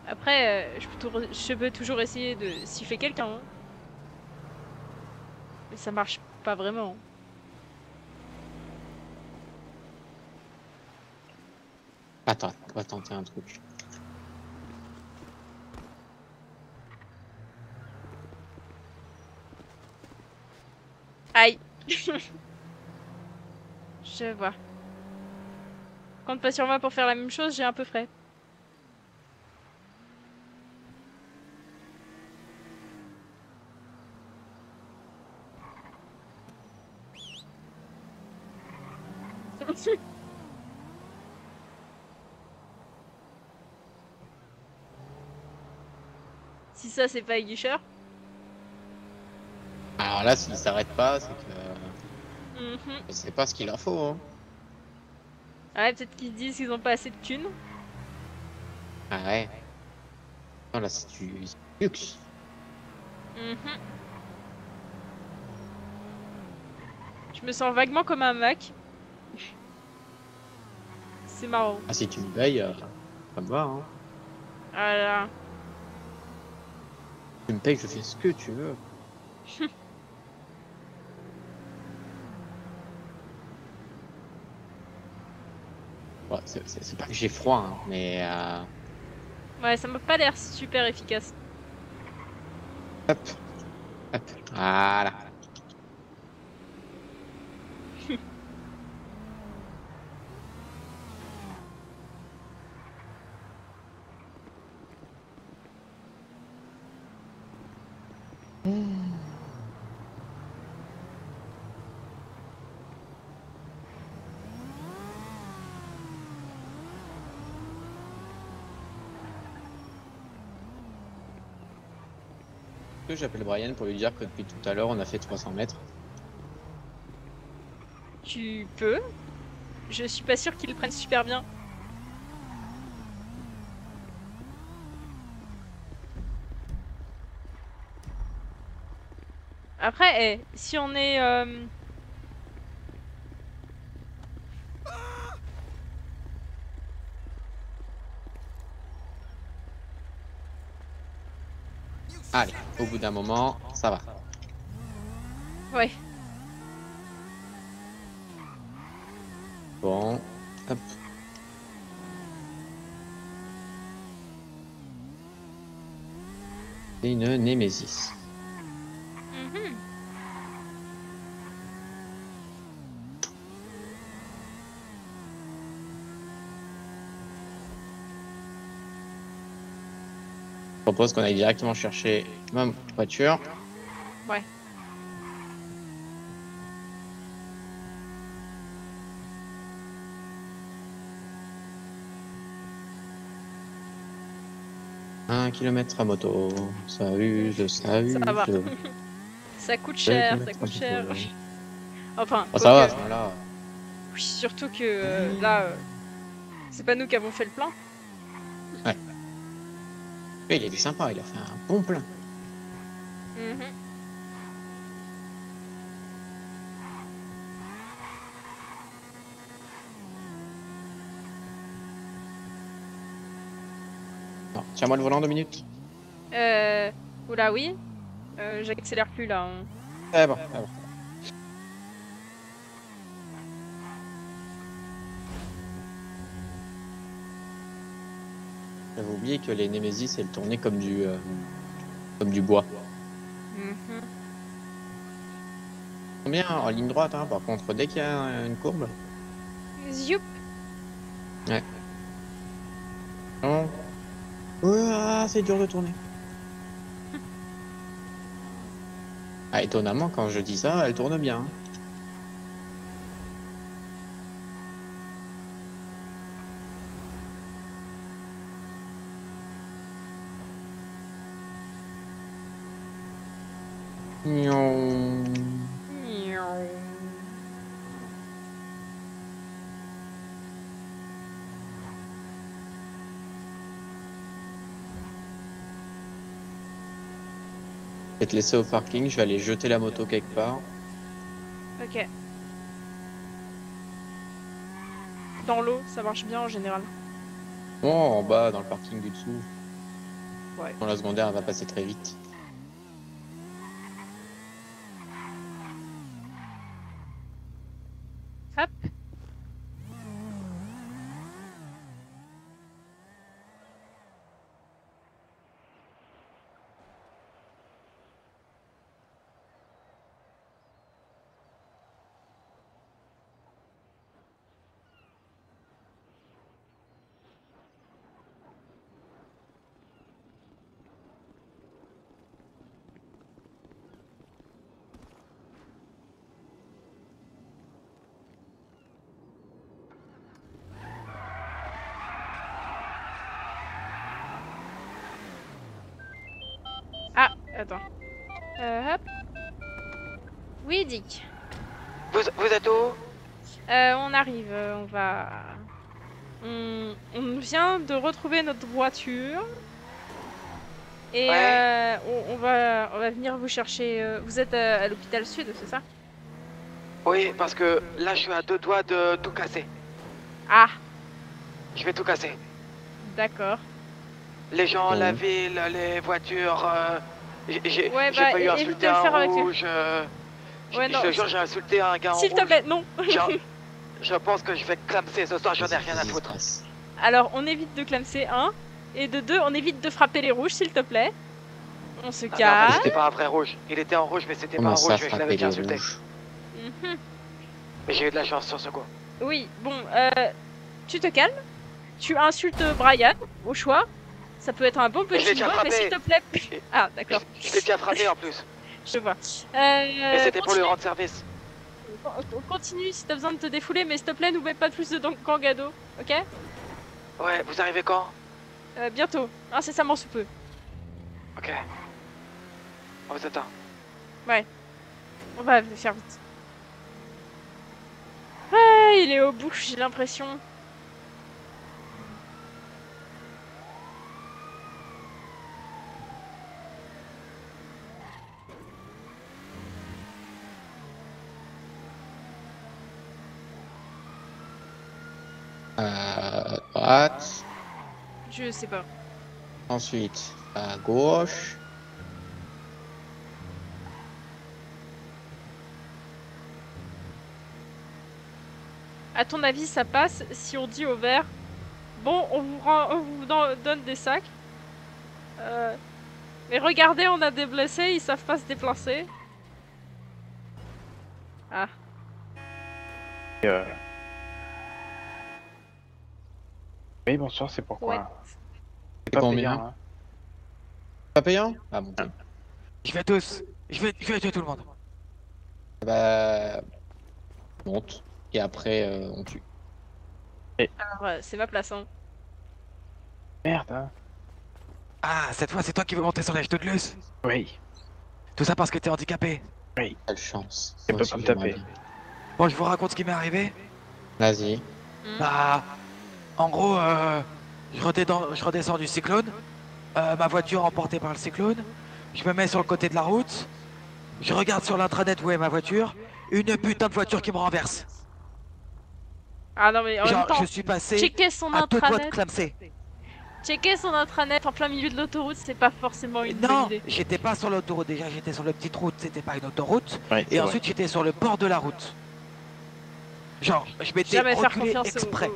Après, je peux toujours essayer de siffler quelqu'un. Hein. Mais ça marche pas vraiment. Attends, on va tenter un truc. Aïe. Je vois. Compte pas sur moi pour faire la même chose, j'ai un peu frais. Si ça, c'est pas aiguicheur. Alors là, s'il s'arrête pas, c'est que Mhm. je sais pas ce qu'il en faut. Hein. Ouais, peut-être qu'ils se disent qu'ils ont pas assez de thunes. Ah ouais. Non, là, c'est du luxe. Mhm. Je me sens vaguement comme un Mac. C'est marrant. Ah, si tu me payes, ça me va. Hein. Voilà. Tu me payes, je fais ce que tu veux. Bon, c'est pas que j'ai froid, hein, mais Ouais, ça m'a pas l'air super efficace. hop, hop, voilà. Que j'appelle Brian pour lui dire que depuis tout à l'heure, on a fait 300 mètres. Tu peux. Je suis pas sûre qu'ils le prennent super bien. Après, si on est... Allez, au bout d'un moment, ça va. Ouais. Bon, hop. C'est une Némésis. Mhm. Je propose qu'on aille directement chercher ma voiture. Ouais. Un kilomètre à moto, ça use, ça use. Ça va. Ça coûte 2 cher, ça kilomètres à coûte cher. moto. Enfin, Oh, ça va, quoique. ça va là. Oui, surtout que là, c'est pas nous qui avons fait le plein. Ouais. Et il était sympa, il a fait un bon plein. Mhm. Non, tiens-moi le volant 2 minutes. Euh... Oula, oui. J'accélère plus là. Hein. C'est bon, c'est bon. J'avais oublié que les Némésis, elles tournaient comme du bois. Mhm. Bien en ligne droite, hein, par contre, dès qu'il y a une courbe. Zoup. Ouais. Non. Ouah, c'est dur de tourner. Ah, étonnamment, quand je dis ça, elle tourne bien. Hein. Miaou. Miaou. Je vais te laisser au parking, je vais aller jeter la moto quelque part. Ok. dans l'eau, ça marche bien en général. Oh, en bas, dans le parking du dessous. Ouais. Dans la secondaire, elle va passer très vite. Hop. Ah, attends. Hop. Oui, Dick. Vous êtes où? On arrive, on va... On vient de retrouver notre voiture. Et Ouais. on va venir vous chercher. Vous êtes à l'hôpital Sud, c'est ça? Oui, parce que là je suis à 2 doigts de tout casser. Ah, Je vais tout casser. d'accord. Les gens, la Oui. ville, les voitures. J'ai Ouais, j'ai bah, failli évite insulter de le un faire avec lui. rouge. Ouais, Je non. te jure, j'ai insulté un gars en S'il te rouge. plaît, non. Je pense que je vais clamser ce soir, j'en ai rien à Vas-y, foutre. stress. Alors, on évite de clamser, 1. Et de 2, on évite de frapper les rouges, s'il te plaît. On se Ah non, mais calme. c'était pas un vrai rouge. Il était en rouge, mais c'était pas un Comment ça, rouge, je l'avais frapper déjà les insulté. rouges? Mhm. Mais j'ai eu de la chance sur ce coup. Oui, bon, tu te calmes. Tu insultes Brian, au choix. Ça peut être un bon Je l'ai petit déjà mot, mais frappé. s'il te plaît... Ah, d'accord. Je l'ai déjà frappé en plus. Je vois. Et c'était pour lui Continue. rendre service. Continue si t'as besoin de te défouler, mais s'il te plaît, n'oublie pas plus de Kangado, ok? Ouais, vous arrivez quand? Bientôt, incessamment sous peu. Ok. On vous attend. On va faire vite. Ouais, il est au bout, j'ai l'impression. À droite. Je sais pas. Ensuite, à gauche. À ton avis, ça passe si on dit au vert, bon, on vous donne des sacs. Mais regardez, on a des blessés, ils savent pas se déplacer. Ah, Oui, bonsoir, c'est pourquoi? ouais. C'est pas Combien? payant, hein. Pas payant? Ah, bon, ok. Je vais tous. Je vais tuer tout le monde. Bah. Monte. Et après, on tue. Alors, c'est ma place, hein. Merde, hein. Ah, cette fois, c'est toi qui veux monter sur l'âge de Glus. Oui, Tout ça parce que t'es handicapé. Quelle chance. Tu Moi peux aussi, pas me j'aimerais taper. bien. Bon, je vous raconte ce qui m'est arrivé. Vas-y. Bah, en gros, je redescends du cyclone. Ma voiture emportée par le cyclone. Je me mets sur le côté de la route. Je regarde sur l'intranet où est ma voiture. Une putain de voiture qui me renverse. Ah non, mais en même Genre, temps, je suis passé checker son à 2 doigts de intranet. clamser. Checker son intranet en plein milieu de l'autoroute, c'est pas forcément une bonne Non, idée. j'étais pas sur l'autoroute déjà, j'étais sur la petite route, c'était pas une autoroute. Ouais, Et ensuite, j'étais sur le bord de la route. Genre, je m'étais Jamais faire reculé confiance exprès.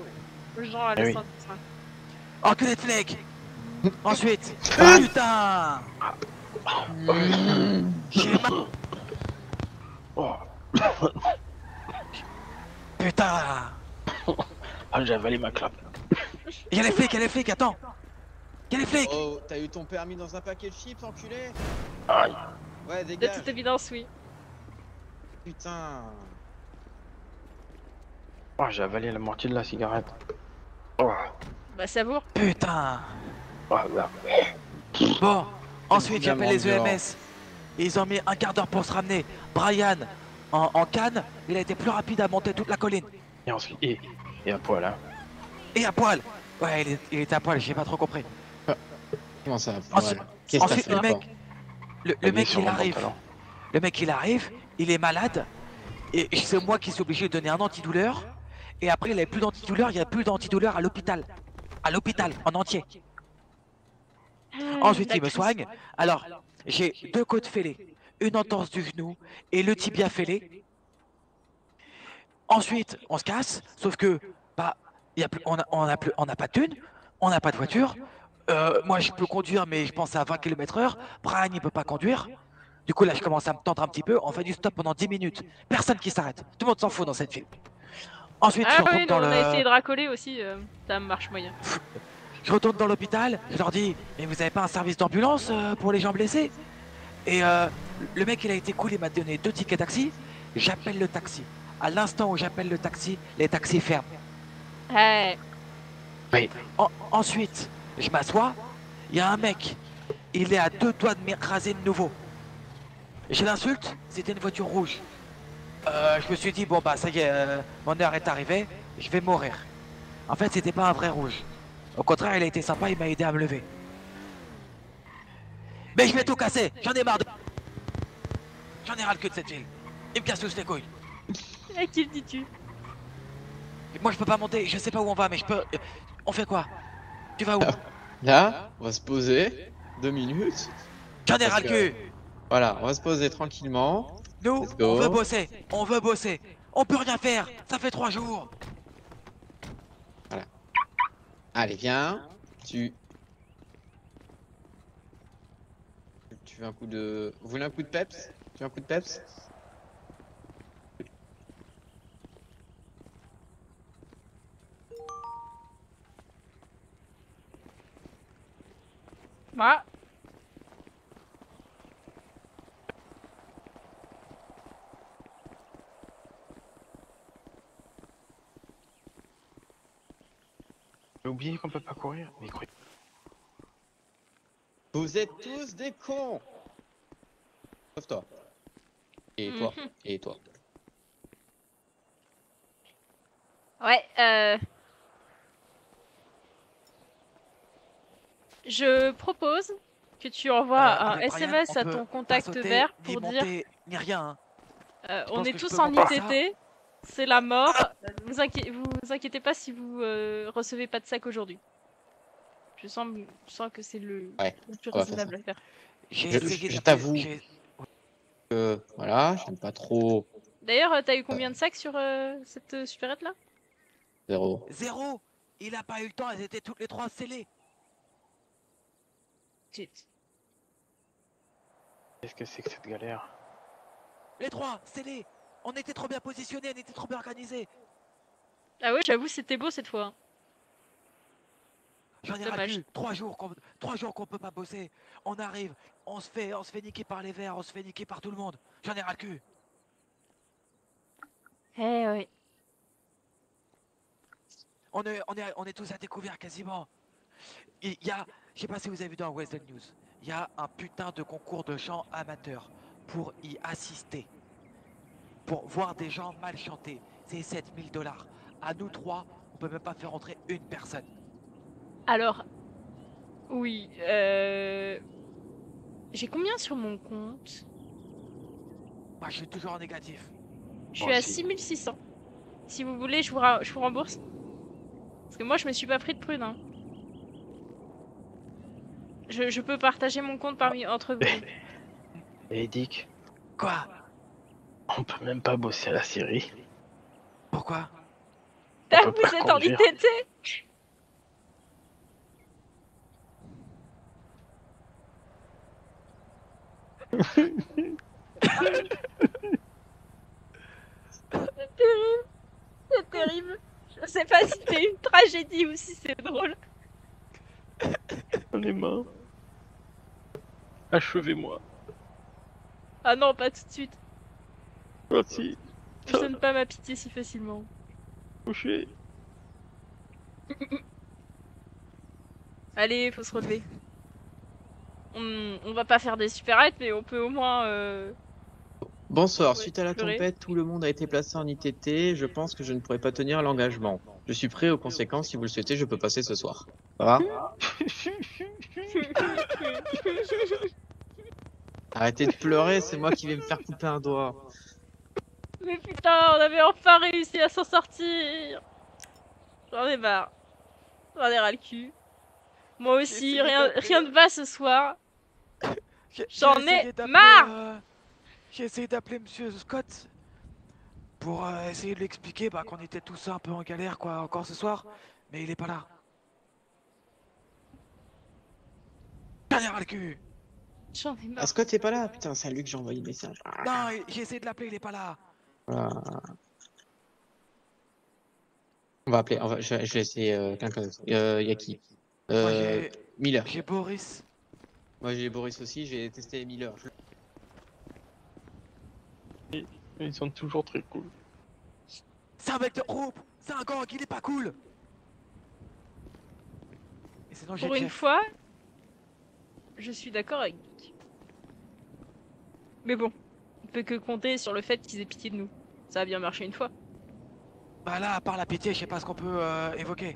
aux gens à Eh oui. l'instant. Enculé de flic. Ensuite, putain. J'ai mal. Oh, Putain. ah, j'ai avalé ma clope. Y'a les flics, attends. Y'a les flics. Oh, t'as eu ton permis dans un paquet de chips, enculé? Aïe. Ouais, De dégage. toute évidence, oui. Putain. Oh, j'ai avalé la moitié de la cigarette. Oh, Bah, savoure. Putain. oh là. Bon, ensuite j'appelle les Évidemment, EMS. Ils ont mis un quart d'heure pour se ramener. Brian, en canne, il a été plus rapide à monter toute la colline. Et ensuite, et à poil, hein. Et à poil. Ouais, il était à poil, j'ai pas trop compris. Comment ça va? Ensuite- Voilà. Qu'est-ce que t'as ensuite, fait le mec- encore? Le mec il arrive. Le mec il arrive, il est malade. Et c'est moi qui suis obligé de donner un antidouleur. Et après, il n'y avait plus d'antidouleur, il n'y a plus d'antidouleur à l'hôpital. À l'hôpital, en entier. Ensuite, La il me crise. soigne. Alors, j'ai 2 côtes fêlées, une entorse du genou et le tibia fêlé. Ensuite, on se casse, sauf que, bah, y a plus, on n'a pas de thune, on n'a pas de voiture. Moi, je peux conduire, mais je pense à 20 km/h. Brian, il peut pas conduire. Du coup, là, je commence à me tendre un petit peu. On fait du stop pendant 10 minutes. Personne qui s'arrête. Tout le monde s'en fout dans cette ville. Ensuite, je Ah retourne oui, nous dans on a essayé le... de racoler aussi, ça marche moyen. Je retourne dans l'hôpital, je leur dis, mais vous avez pas un service d'ambulance pour les gens blessés? Et le mec, il a été cool, il m'a donné 2 tickets taxi. J'appelle le taxi. À l'instant où j'appelle le taxi, les taxis ferment. Ouais. Ensuite, je m'assois, il y a un mec, il est à 2 doigts de m'écraser de nouveau. Je l'insulte, c'était une voiture rouge. Je me suis dit, bon bah ça y est, mon heure est arrivée, je vais mourir. En fait, c'était pas un vrai rouge. Au contraire, il a été sympa, il m'a aidé à me lever. Mais je vais tout casser, j'en ai marre de... J'en ai ras le cul de cette ville. Il me casse tous les couilles. À qui le dis-tu? Moi je peux pas monter, je sais pas où on va, mais je peux... On fait quoi? Tu vas où? Là, on va se poser 2 minutes. J'en ai ras le Parce que- cul. Voilà, on va se poser tranquillement. Nous, Let's go. on veut bosser, on veut bosser. On peut rien faire, ça fait 3 jours. Allez, viens. Tu veux un coup de... Vous voulez un coup de peps? Tu veux un coup de peps? Moi. J'ai oublié qu'on peut pas courir. Mais croyez. Vous êtes tous des cons! Sauf toi. Et toi. Mhm. Et toi. Ouais, je propose que tu envoies un Avec Brian, SMS on à peut ton pas contact sauter, vert ni pour dire monter, ni rien. Hein. Je on pense est que je tous peux en monter ITT, c'est la mort. Vous inquiétez pas si vous recevez pas de sac aujourd'hui. Je sens que c'est le Ouais, plus on va faire raisonnable à faire. J'ai Je- essayé je d'appeler- t'avoue. j'ai- Voilà, j'aime pas trop. D'ailleurs, t'as eu combien de sacs sur cette supérette là? 0. 0. Il a pas eu le temps, elles étaient toutes les 3 scellées. Shit. Qu'est-ce que c'est que cette galère? Les 3 scellées. On était trop bien positionnés, on était trop bien organisés. Ah ouais, j'avoue, c'était beau cette fois. Hein. J'en ai ras le Dommage. cul. 3 jours qu'on peut pas bosser. On arrive, on se fait niquer par les verts, on se fait niquer par tout le monde. J'en ai ras le cul. Eh ouais. On est tous à découvert quasiment. Il y a, je sais pas si vous avez vu dans West End News, il y a un putain de concours de chant amateur pour y assister. Pour voir des gens mal chanter. C'est 7000 $. À nous 3, on peut même pas faire entrer une personne. Alors, oui, j'ai combien sur mon compte? Moi, je suis toujours en négatif. Je suis Moi à aussi. 6600. Si vous voulez, je vous rembourse. Parce que moi, je me suis pas pris de prune. Hein. Je peux partager mon compte entre vous. Et Dick, Quoi? on peut même pas bosser à la Syrie. Pourquoi? on Ah, peut vous pas êtes en conduire. ITT? C'est terrible. C'est terrible. Je sais pas si c'est une tragédie ou si c'est drôle. On est mort. Achevez-moi. Ah non, pas tout de suite. Merci. Je donne pas ma pitié si facilement. Couché. Allez, faut se relever. On va pas faire des supérettes, mais on peut au moins... Bonsoir, Ouais, suite à la pleurer. tempête, tout le monde a été placé en ITT. Je pense que je ne pourrai pas tenir l'engagement. Je suis prêt aux conséquences. Si vous le souhaitez, je peux passer ce soir. Ça va? Arrêtez de pleurer, c'est moi qui vais me faire couper un doigt. Mais putain, on avait enfin réussi à s'en sortir. J'en ai marre. J'en ai ras le cul. Moi J'ai aussi, essayé rien, d'appeler- rien ne va ce soir. J'ai J'en essayé ai d'appeler, marre. J'ai essayé d'appeler Monsieur Scott pour essayer de lui expliquer qu'on était tous un peu en galère quoi encore ce soir, mais il est pas là. Dernière le cul. J'en ai marre. Est-ce que t'es pas là? Putain, c'est à lui que j'ai envoyé le message. Non, j'ai essayé de l'appeler, il est pas là. Voilà. On va appeler, je vais essayer quelqu'un d'autre. Y a qui? Moi j'ai Miller. Boris. Moi j'ai Boris aussi, j'ai testé Miller. Ils sont toujours très cool. C'est un mec de groupe, c'est un gang, il est pas cool. Et sinon j'ai Pour une Jeff. fois, je suis d'accord avec Nick. Mais bon, on peut que compter sur le fait qu'ils aient pitié de nous. Ça a bien marché une fois. Bah là, à part la pitié, je sais pas ce qu'on peut évoquer.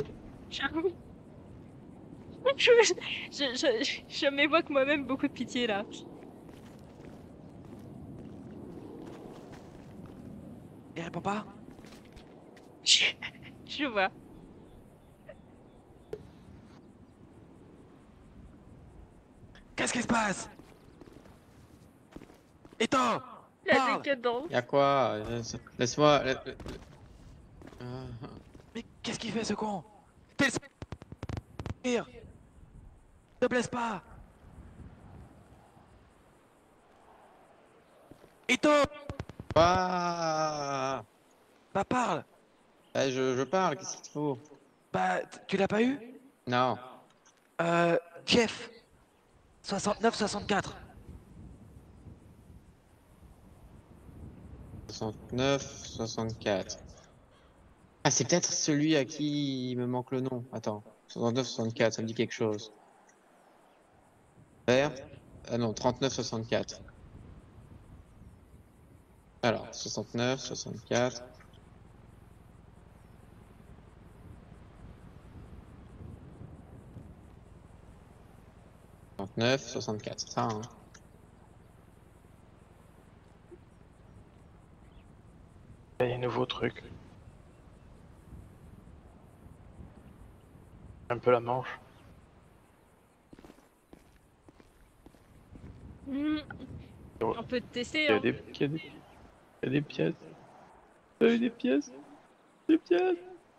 J'avoue. Je m'évoque moi-même beaucoup de pitié là. Il répond pas? Je vois. Qu'est-ce qui se passe? Eto, La parle. décadence. Y'a quoi? Laisse-moi. Mais qu'est-ce qu'il fait ce con? T'es le pire. Ne blesse pas. Eto, Ah, bah parle. je parle, qu'est-ce qu'il te faut? Bah, tu l'as pas eu? Non. Jeff. 69-64. 69, 64. Ah, c'est peut-être celui à qui il me manque le nom. Attends. 69, 64, ça me dit quelque chose. Vert. Ah non, 39, 64. Alors, 69, 64. Neuf, 64, c'est ça, hein. Il y a un nouveau truc. Un peu la manche. On peut te tester. Il y a Hein. des pièces. Il y a des pièces. Des pièces.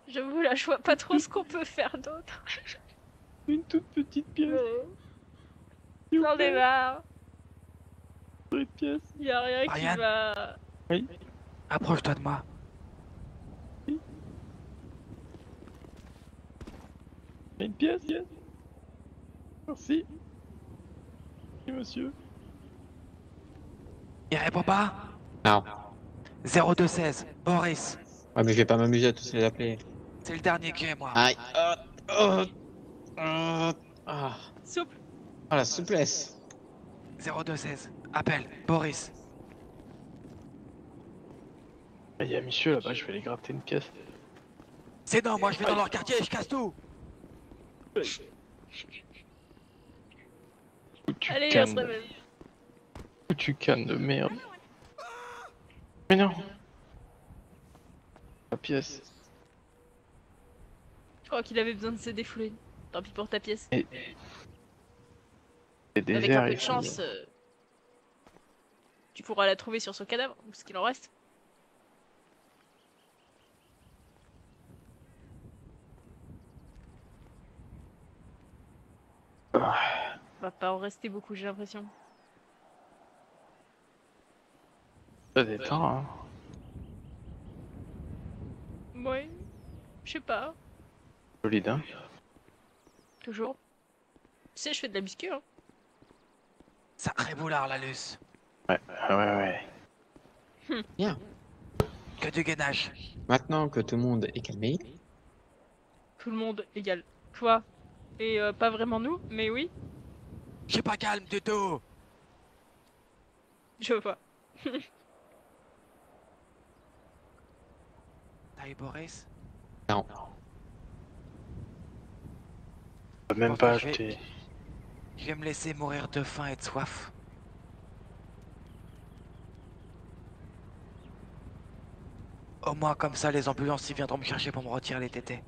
J'avoue, là, je vois pas trop ce qu'on peut faire d'autre. Une toute petite pièce. S'il vous J'en ai plaît. marre. Une pièce. Y a rien qui Ariane. va. Oui. Approche-toi de moi. Une pièce. Merci. Merci, monsieur. Il répond pas? Non. 0216, Boris. Ouais, mais je vais pas m'amuser à tous les appeler. C'est le dernier que j'ai, moi. Aïe. Ah, Souple. la souplesse. 0216, appelle, Boris. Il y a monsieur là-bas, je vais aller gratter une pièce. C'est non, moi je vais dans leur quartier et je casse tout. Foutu Allez, on canne. se réveille. Foutu canne de merde. Mais non. La pièce. Je crois qu'il avait besoin de se défouler. Tant pis pour ta pièce. C'est Avec désert. un peu de ici. chance, tu pourras la trouver sur son cadavre, ou ce qu'il en reste. Va pas en rester beaucoup, j'ai l'impression. Ça détend, hein. Ouais, je sais pas, Solide, hein. toujours. Tu sais, je fais de la muscu, hein. Sacré boulard, la Luce. Ouais. Bien. Que du gainage. Maintenant que tout le monde est calmé, Tout le monde égale toi. Et pas vraiment nous, mais oui, Je suis pas calme du tout. je vois. T'as eu Boris? non. On peut même Enfin, pas je vais- acheter. Je vais me laisser mourir de faim et de soif. Au moins comme ça les ambulances ils viendront me chercher pour me retirer les tétés.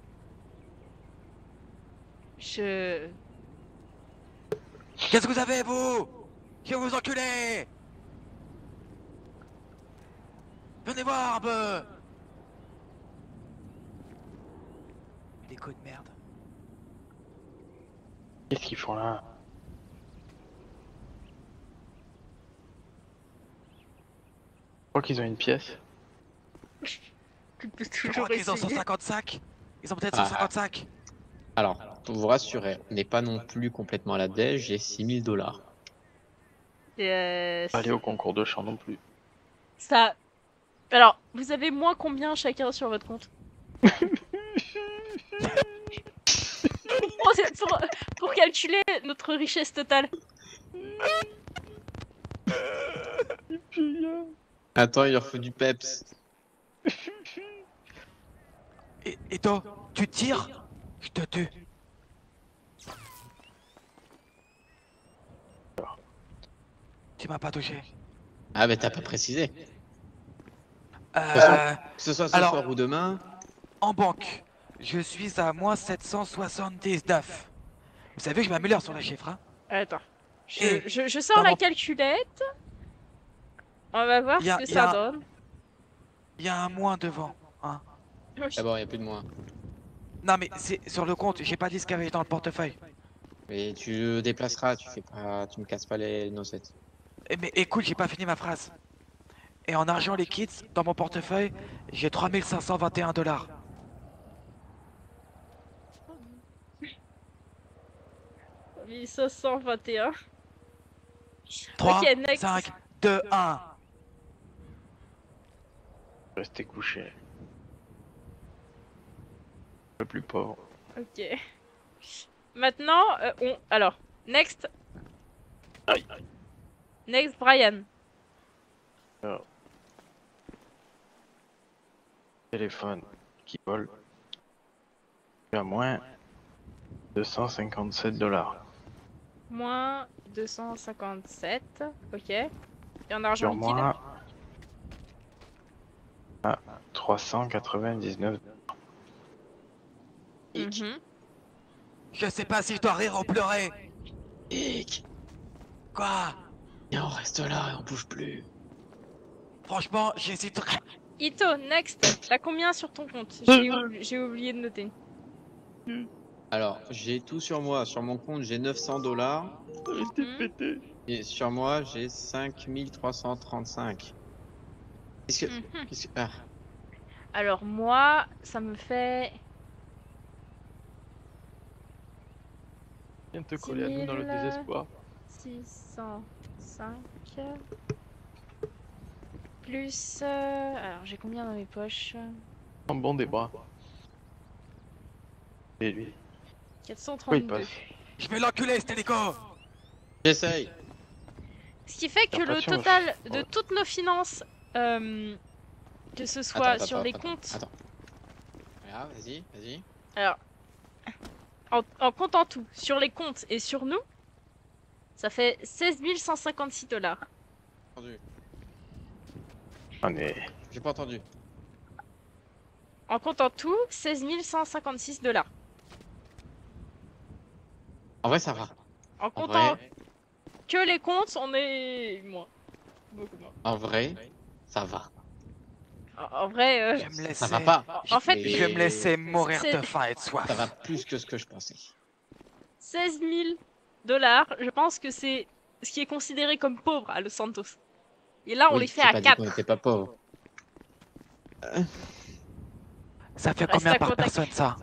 Je... Qu'est-ce que vous avez, vous? Je vais vous enculer! Venez voir un peu! Les coups de merde. Qu'est-ce qu'ils font là? Je crois qu'ils ont une pièce. Tu peux Je toujours crois qu'ils ont essayer. 155. Ils ont peut-être Ah. 155. Alors, pour vous rassurer, on n'est pas non plus complètement à la dèche, j'ai 6000 $. Et, Pas aller au concours de chant non plus. ça... Alors, vous avez moins combien chacun sur votre compte? Pour calculer notre richesse totale. Attends, il leur faut du peps. Et toi, tu tires? Je te tue. Tu m'as pas touché. Ah, mais t'as pas précisé. Euh, Que ce soit ce alors- soir ou demain. en banque, je suis à moins 779. Vous savez que je m'améliore sur les chiffres, hein? Attends. Et Je sors dans la mon- calculette. On va voir Y a- ce que y ça a- donne. Il y a un moins devant, hein? D'abord, il n'y a plus de moi. Non mais c'est sur le compte, j'ai pas dit ce qu'il y avait dans le portefeuille. Mais tu le déplaceras, tu fais pas, tu me casses pas les nocettes. Mais écoute, j'ai pas fini ma phrase. Et en argent liquide, dans mon portefeuille, j'ai 3521 $. 1521. 3, Ok, next. 5, 2, 1. Restez couché. Le plus pauvre. Ok. Maintenant, alors, next. Aïe. Next, Brian. Téléphone qui vole. Je suis à moins 257 $. Moins 257. Ok. Et en argent Sur liquide. moi. À 399 $. Mhm. Je sais pas si je dois rire ou pleurer. Hic. Quoi? Et on reste là et on bouge plus. Franchement, j'hésiterais. Ito, next. T'as combien sur ton compte? J'ai oublié de noter. Alors, j'ai tout sur moi. Sur mon compte, j'ai 900 $. Restez Mhm. pété. Et sur moi, j'ai 5335. Qu'est-ce que... Mhm. Qu'est-ce que... Ah. Alors moi, ça me fait Viens te coller à nous dans le 6000, désespoir. 605 plus... alors j'ai combien dans mes poches? En bon des bras. Et lui. Oui, il 432. passe. Je vais l'enculer, cet hélico. J'essaye. Ce qui fait que T'as pas le sûr, total je- de ouais. toutes nos finances, que ce soit Attends, sur attends, les attends, comptes... Attends. Voilà, vas-y, vas-y. Alors, en comptant tout, sur les comptes et sur nous, ça fait 16 156 $. Entendu. On est... J'ai pas entendu. En comptant tout, 16 156 $. En vrai, ça va. En En comptant vrai, que les comptes, on est moins. Beaucoup moins. en vrai, ça va. En vrai, Je vais me laisser. Ça va pas. En fait, Je vais me laisser mourir c'est- de faim et de soif. Ça va plus que ce que je pensais. 16 000 $, je pense que c'est ce qui est considéré comme pauvre à Los Santos. Et là, on Oui, les fait j'ai à pas dit 4. qu'on était pas pauvres. Ça fait Reste combien à par contact. personne, ça?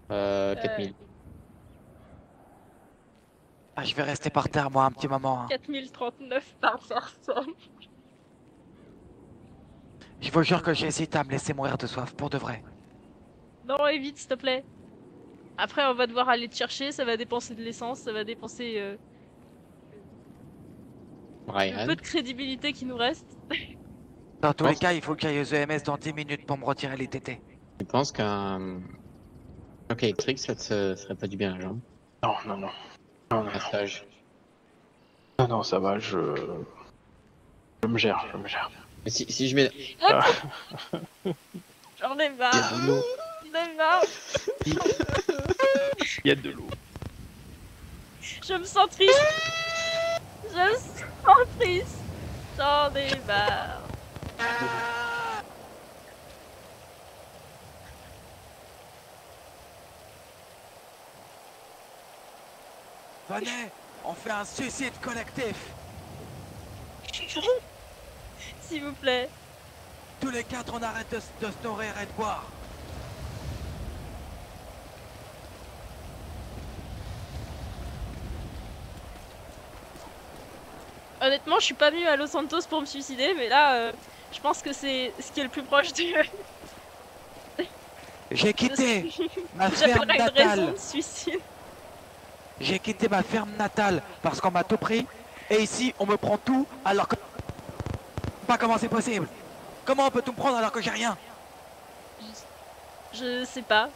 4000. Ah, je vais rester par terre, moi, un petit moment. Hein. 4039 par personne. Je vous jure que j'hésite à me laisser mourir de soif, pour de vrai. Non, évite, s'il te plaît. Après, on va devoir aller te chercher, ça va dépenser de l'essence, ça va dépenser le Brian. peu de crédibilité qui nous reste. Dans tous les pense- cas, il faut que j'aille aux EMS dans 10 minutes pour me retirer les tétés. Tu penses qu'un choc électrique, ça te ferait pas du bien à la jambe? Non, non, non. Non, non, Un stage. non, non, ça va, je me gère, je me gère. Mais si je mets... J'en ai marre. Diablo. J'en ai marre. Il y a de l'eau. Je me sens triste. Je me sens triste. J'en ai marre. Venez, on fait un suicide collectif. S'il vous plaît. Tous les quatre, on arrête de se nourrir et de boire. Honnêtement, je suis pas venue à Los Santos pour me suicider, mais là, je pense que c'est ce qui est le plus proche du... J'ai quitté ma ferme J'appellerais une raison natale. de suicide. J'ai quitté ma ferme natale parce qu'on m'a tout pris. Et ici, on me prend tout alors que... Pas comment c'est possible. Comment on peut tout me prendre alors que j'ai rien? Je sais pas.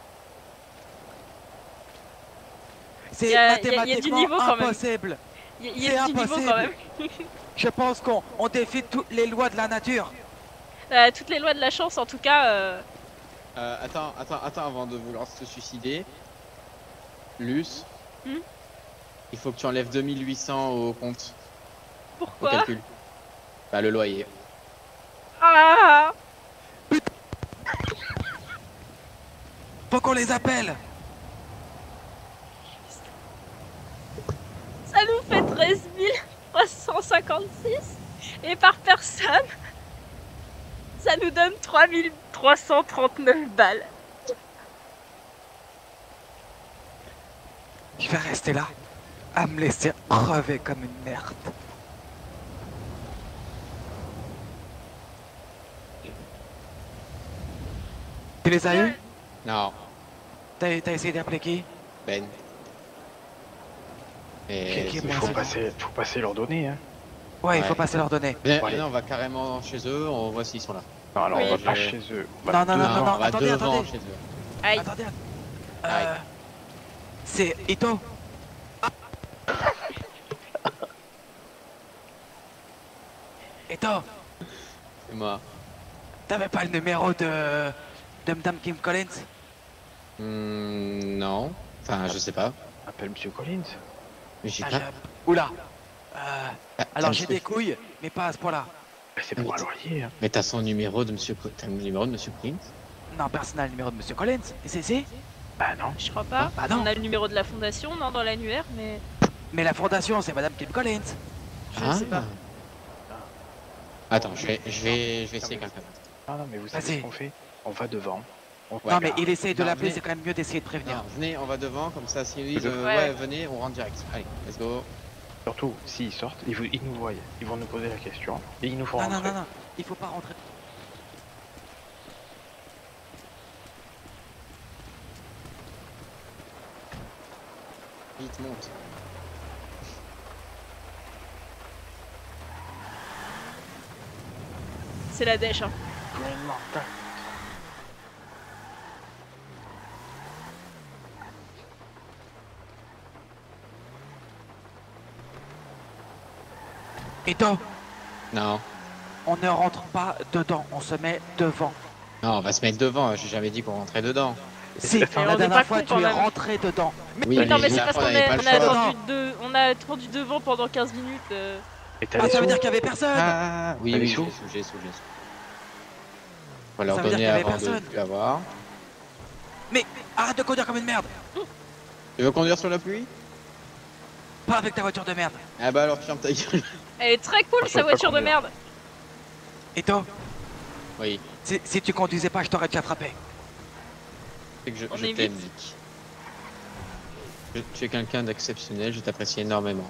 C'est y a du mathématiquement niveau quand même. impossible. Il y a C'est du niveau impossible. quand même. Je pense qu'on défie toutes les lois de la nature. Toutes les lois de la chance, en tout cas. Attends, avant de vouloir se suicider. Luce. Hmm. Il faut que tu enlèves 2800 au compte. Au Pourquoi? calcul. Bah, le loyer. Ah! Faut qu'on les appelle. Ça nous fait 13 356 et par personne, ça nous donne 3339 balles. Je vais rester là, à me laisser crever comme une merde. Tu les as eus? Non, T'as essayé d'appeler qui? Ben. Et Qui- Il moi, faut c'est- passer leurs données, hein. Ouais, il faut Ouais. passer leur donner. Venez, on va carrément chez eux, on voit s'ils sont là. Non, alors Oui. on va pas Je- chez eux. On Non, va non, devant. non, on va attendez, devant attendez. chez eux. Aïe. Attendez. Aïe. C'est Ito. Ito, C'est moi. t'avais pas le numéro de Madame Kim Collins? Non. Enfin, je sais pas. Appelle Monsieur Collins. Mais j'ai Ah, pas. Oula. Ah, Alors t'as j'ai monsieur- des couilles, mais pas à ce point-là. C'est pour un loyer, hein. Mais t'as son numéro de Monsieur. T'as le numéro de Monsieur Collins? Non, personne n'a le numéro de Monsieur Collins. Et c'est? Bah non. Je crois pas. Bah non. On a le numéro de la fondation, non, dans l'annuaire, mais Mais la fondation, c'est Madame Kim Collins. je sais pas. Attends, je vais essayer quelqu'un. Non, mais vous savez Vas-y. ce qu'on fait? On va devant. On Non, regarde. mais il essaye de Non, l'appeler, venez. c'est quand même mieux d'essayer de prévenir. Non, venez, on va devant, comme ça, s'ils disent Ouais. ouais, venez, on rentre direct. Allez, let's go. Surtout, s'ils sortent, ils nous voient. Ils vont nous poser la question. Et ils nous font Non, non, rentrer. non, non, il faut pas rentrer. Vite, monte. C'est la dèche. Hein. Ito, Non. on ne rentre pas dedans, on se met devant. Non, on va se mettre devant, j'ai jamais dit qu'on rentrait dedans. Si, on la est dernière pas fois, con, tu quand es même. rentré dedans. Oui, Non, mais hier, c'est parce qu'on avait pas a, le on a choix. attendu on a attendu devant pendant 15 minutes. Et t'as Ah, les ça veut sous. dire qu'il y avait personne. Ah, oui, T'as les oui, sous j'ai sous. On va leur Ça veut dire donner qu'il y avait avant de personne. plus avoir. Mais arrête de conduire comme une merde. Tu veux conduire sur la pluie? Pas avec ta voiture de merde. Ah bah alors ferme ta gueule. Elle est très cool, je sa peux pas voiture de conduire. merde. Ito, Oui, si tu conduisais pas, je t'aurais déjà frappé. c'est que On je est t'aime, vite. Nick. Tu es quelqu'un d'exceptionnel, je t'apprécie énormément.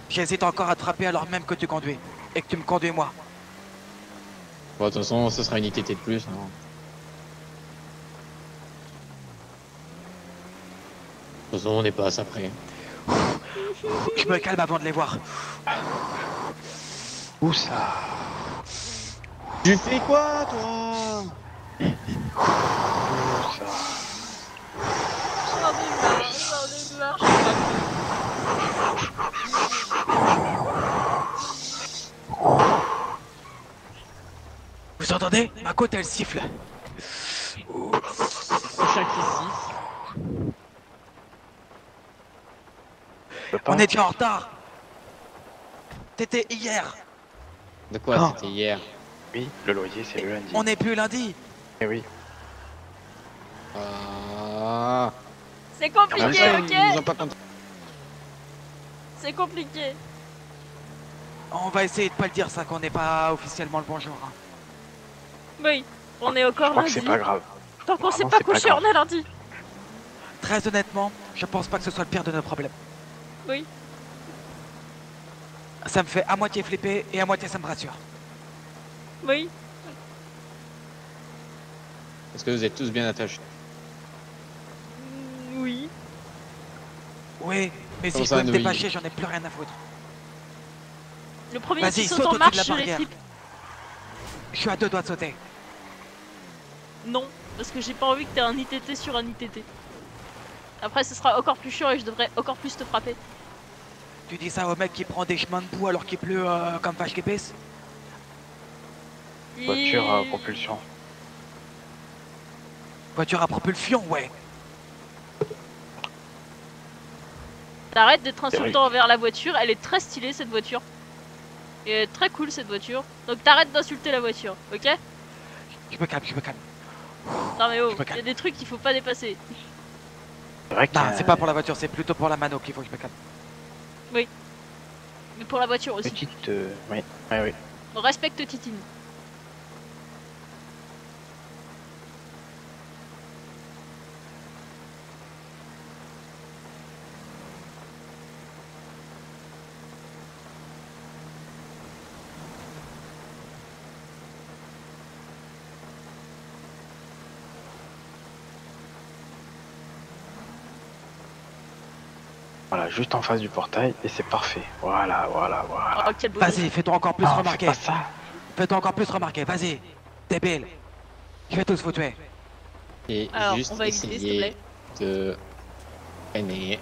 J'hésite encore à te frapper alors même que tu conduis. Et que tu me conduis moi. Bon, de toute façon, ce sera une ITT de plus. Non. De toute façon, on n'est pas à ça près. Je me calme avant de les voir. Où ça? Tu fais quoi, toi? Où ça? J'en ai marre, j'en ai marre. Vous entendez? Ma côte elle siffle. chien qui siffle. On est déjà en retard. T'étais hier. De quoi Oh. c'était hier? Oui, le loyer, c'est le lundi. On n'est plus lundi. Eh oui. Ah. C'est Comme compliqué, ça, ok? ils nous ont pas compris. C'est compliqué. On va essayer de pas le dire ça, qu'on n'est pas officiellement le bonjour. Hein. Oui, on est Je encore crois que lundi. c'est pas grave. Tant qu'on s'est Vraiment, pas c'est pas couché, grave. on est lundi. Très honnêtement, je pense pas que ce soit le pire de nos problèmes. Oui. Ça me fait à moitié flipper et à moitié ça me rassure. Oui. Est-ce que vous êtes tous bien attachés? Oui. Oui, mais si Comment je ça, peux me oui. dépêcher, j'en ai plus rien à foutre. Le premier Vas-y, qui saute saute en au-dessus marche, de la je barrière. l'équipe. Je suis à 2 doigts de sauter. Non, parce que j'ai pas envie que t'aies un ITT sur un ITT. Après, ce sera encore plus chiant et je devrais encore plus te frapper. Tu dis ça au mec qui prend des chemins de boue alors qu'il pleut comme vache épaisse? Voiture à Et- propulsion. Voiture à propulsion, ouais. T'arrêtes d'être C'est insultant envers la voiture, elle est très stylée cette voiture. Et elle est très cool cette voiture. Donc t'arrêtes d'insulter la voiture, ok? Je me calme, je me calme. Non mais oh, Je me il y calme. a des trucs qu'il faut pas dépasser. C'est vrai que Non, c'est pas pour la voiture, c'est plutôt pour la mano qu'il faut que je me calme. Mais pour la voiture aussi. petite. Oui, oui, oui. On respecte Titine. Voilà, juste en face du portail et c'est parfait. Voilà, voilà, voilà. Oh quel beau jeu. Vas-y, fais-toi encore plus Non, fais remarquer. pas ça. Fais-toi encore plus remarquer, vas-y. Débile. Je vais tous vous tuer. Et Alors, juste on va éviter, s'il te essayer plaît. de freiner.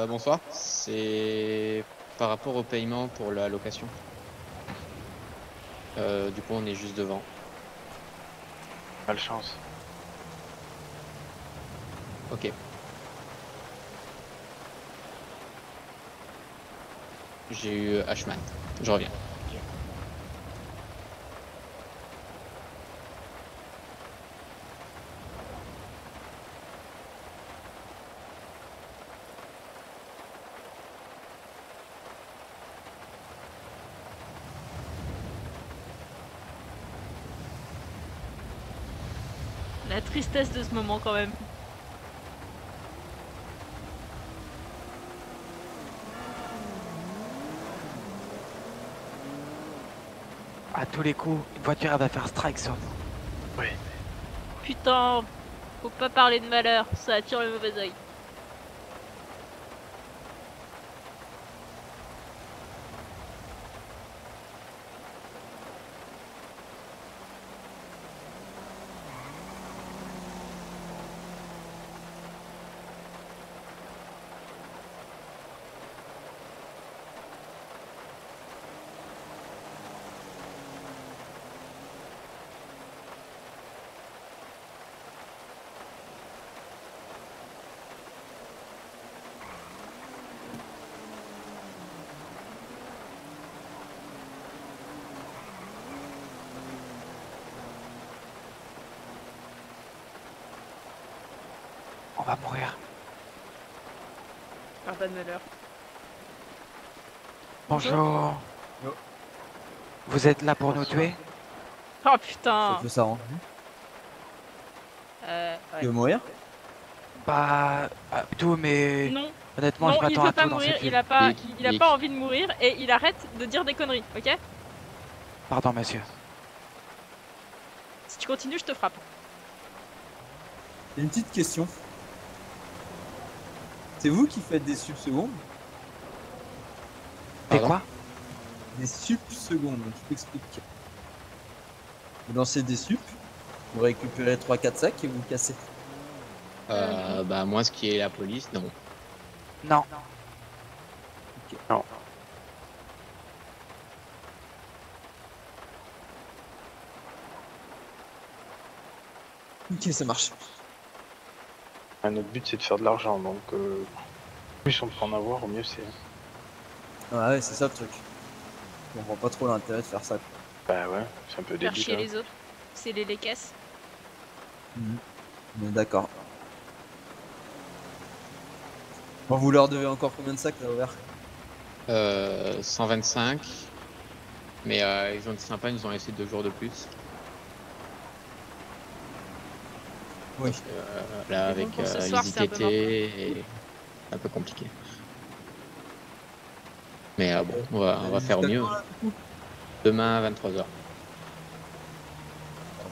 Bonsoir, c'est par rapport au paiement pour la location. Du coup, on est juste devant. Malchance. Ok. J'ai eu Ashman. Je reviens. La tristesse de ce moment quand même. À tous les coups, une voiture elle va faire strike sur nous. Oui. Putain, faut pas parler de malheur, ça attire le mauvais oeil. On va mourir. Pas de malheur. Bonjour. Vous êtes là pour nous tuer? Oh putain. Ça fait ça, hein. Ouais. Tu veux mourir? Bah, tout, mais Non, honnêtement, je non, il m'attends veut à pas tout dans mourir, cette il ville. a pas, Nick, il a Nick. pas envie de mourir et il arrête de dire des conneries, ok? Pardon, monsieur. Si tu continues, je te frappe. J'ai une petite question. C'est vous qui faites des subsecondes? Et Pardon quoi? des sup secondes. Donc, je t'explique. Vous lancez des sup, vous récupérez 3-4 sacs et vous le cassez. Bah, moi, ce qui est la police, non. Non. Ok, ça marche. Notre but c'est de faire de l'argent, donc plus on peut en avoir, au mieux c'est. Ah ouais, c'est ça le truc. On voit pas trop l'intérêt de faire ça. Bah ouais, c'est un peu Faire débile. chier Hein. les autres. C'est les caisses. On est d'accord. Bon, vous leur devez encore combien de sacs là ouvert? 125. Mais ils ont été sympas, ils nous ont laissé 2 jours de plus. Oui. Là, Mais avec bon, pour ce soir, les c'est un peu ITT, c'est un peu compliqué. Mais bon, on va faire au mieux. Demain à 23h.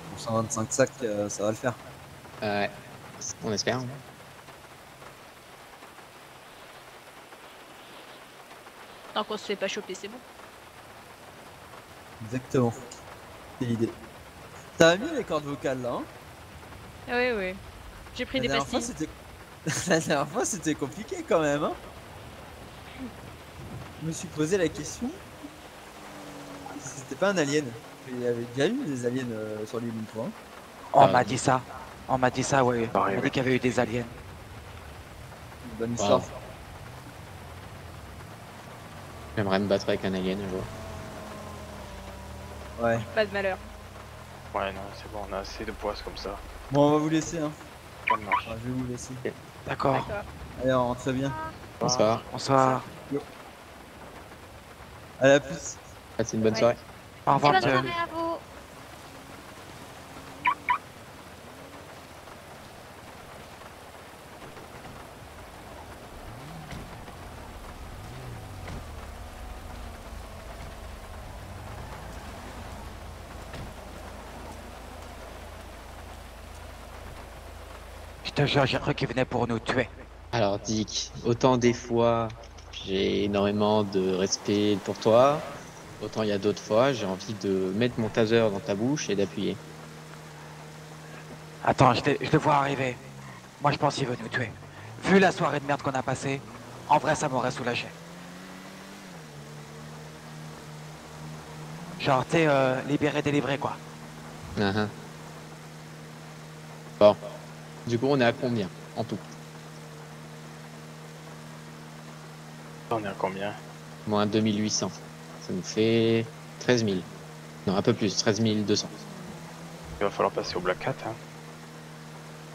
Pour 125 sacs, ça va le faire. Ouais, on espère. Hein. Tant qu'on se fait pas choper, c'est bon. Exactement. C'est l'idée. T'as mis les cordes vocales là, hein? Ah oui, oui. J'ai pris des La dernière fois, pastilles. La dernière fois, c'était compliqué quand même, hein? Je me suis posé la question si c'était pas un alien. Il y avait déjà eu des aliens sur l'île une fois. Hein. On m'a dit ça. On m'a dit ça, ouais. On Pareil, m'a dit ouais. qu'il y avait eu des aliens. Une bonne histoire. Wow. J'aimerais me battre avec un alien un jour. Ouais. Pas de malheur. Ouais, non, c'est bon, on a assez de poids comme ça. Bon, on va vous laisser, hein. Ça marche. Enfin, je vais vous laisser. D'accord. D'accord. Allez, on rentre très bien. Bonsoir. Bonsoir. À la plus. Passez une bonne Ouais. soirée. Au revoir, Bonne monsieur. soirée à vous. Je te jure, j'ai cru qu'il venait pour nous tuer. Alors Dick, autant des fois j'ai énormément de respect pour toi, autant il y a d'autres fois j'ai envie de mettre mon taser dans ta bouche et d'appuyer. Attends, je le vois arriver. Moi, je pense qu'il veut nous tuer. Vu la soirée de merde qu'on a passée, en vrai, ça m'aurait soulagé. Genre, t'es libéré, délivré, quoi. Uh-huh. Bon, du coup on est à combien en tout? On est à combien? Moins 2800. Ça nous fait 13 000. Non, un peu plus, 13 200. Il va falloir passer au Black Cat. Hein.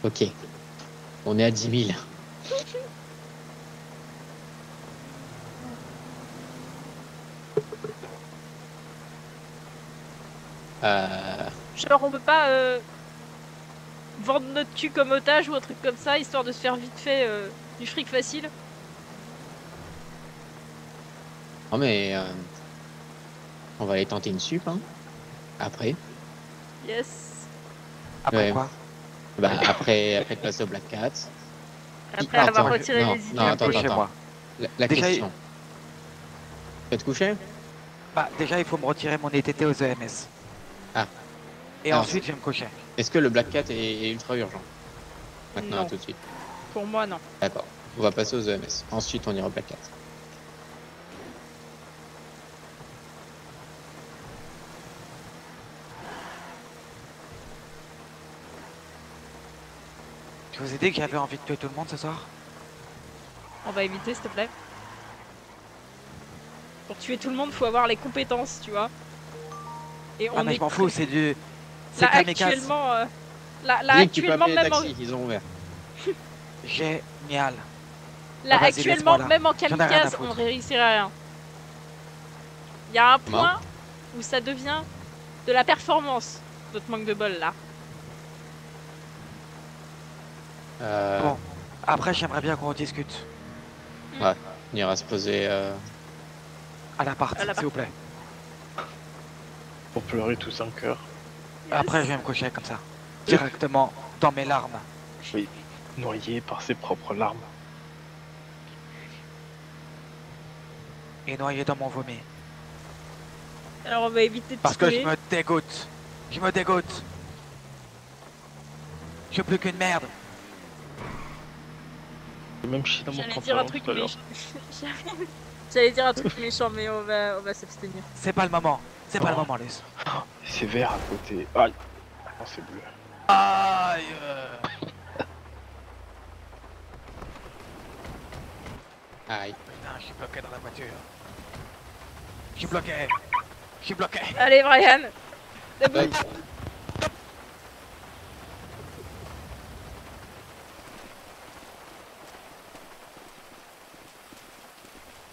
Ok. On est à 10 000. Genre, on peut pas vendre notre cul comme otage ou un truc comme ça, histoire de se faire vite fait du fric facile. Non mais on va aller tenter une sup hein. Après. Yes. Après Ouais. quoi? Bah après de passer au Black Cat. Après Attends, avoir je- retiré non, les non, idées. attends, chez attends. moi. La Déjà, question. Tu vas te coucher? Bah, déjà, il faut me retirer mon ETT aux EMS. Ah. Et Alors, ensuite, je vais me coucher. Est-ce que le Black Cat est ultra urgent? Maintenant, Non. tout de suite. Pour moi, non. D'accord. On va passer aux EMS. Ensuite, on ira au Black Cat. Je vous ai dit que j'avais envie de tuer tout le monde ce soir. On va éviter, s'il te plaît. Pour tuer tout le monde, faut avoir les compétences, tu vois. Et Ah, mais je m'en fous, c'est du. C'est Là, kamikaze. actuellement, là Dis que tu peux actuellement, appeler les même en, taxis, ils ont ouvert. Génial. là, Ah, vas-y, actuellement, laisse-moi là. même en J'en ai rien à kamikaze, foutre. on réussirait rien. Il y a un Comment point où ça devient de la performance, notre manque de bol là. Bon. Après, j'aimerais bien qu'on discute. On ira se poser. À l'appart, À l'appart. s'il vous plaît. Pour pleurer tous en cœur. Après, je vais me coucher comme ça. Directement dans mes larmes. Oui. Noyé par ses propres larmes. Et noyé dans mon vomi. Alors on va éviter de Parce que je tuer. me dégoûte. Je me dégoûte. Je suis plus qu'une merde. J'ai même chié dans mon J'allais dire un pantalon truc tout à l'heure. méchant. J'allais dire un truc méchant, mais on va s'abstenir. C'est pas le moment. C'est pas le Oh. moment, Luce. C'est vert à côté. Aïe. Non, c'est bleu. Aïe. Aïe. Putain, je suis bloqué dans la voiture. Je suis bloqué. Je suis bloqué. Allez, Brian. Debout. Aïe.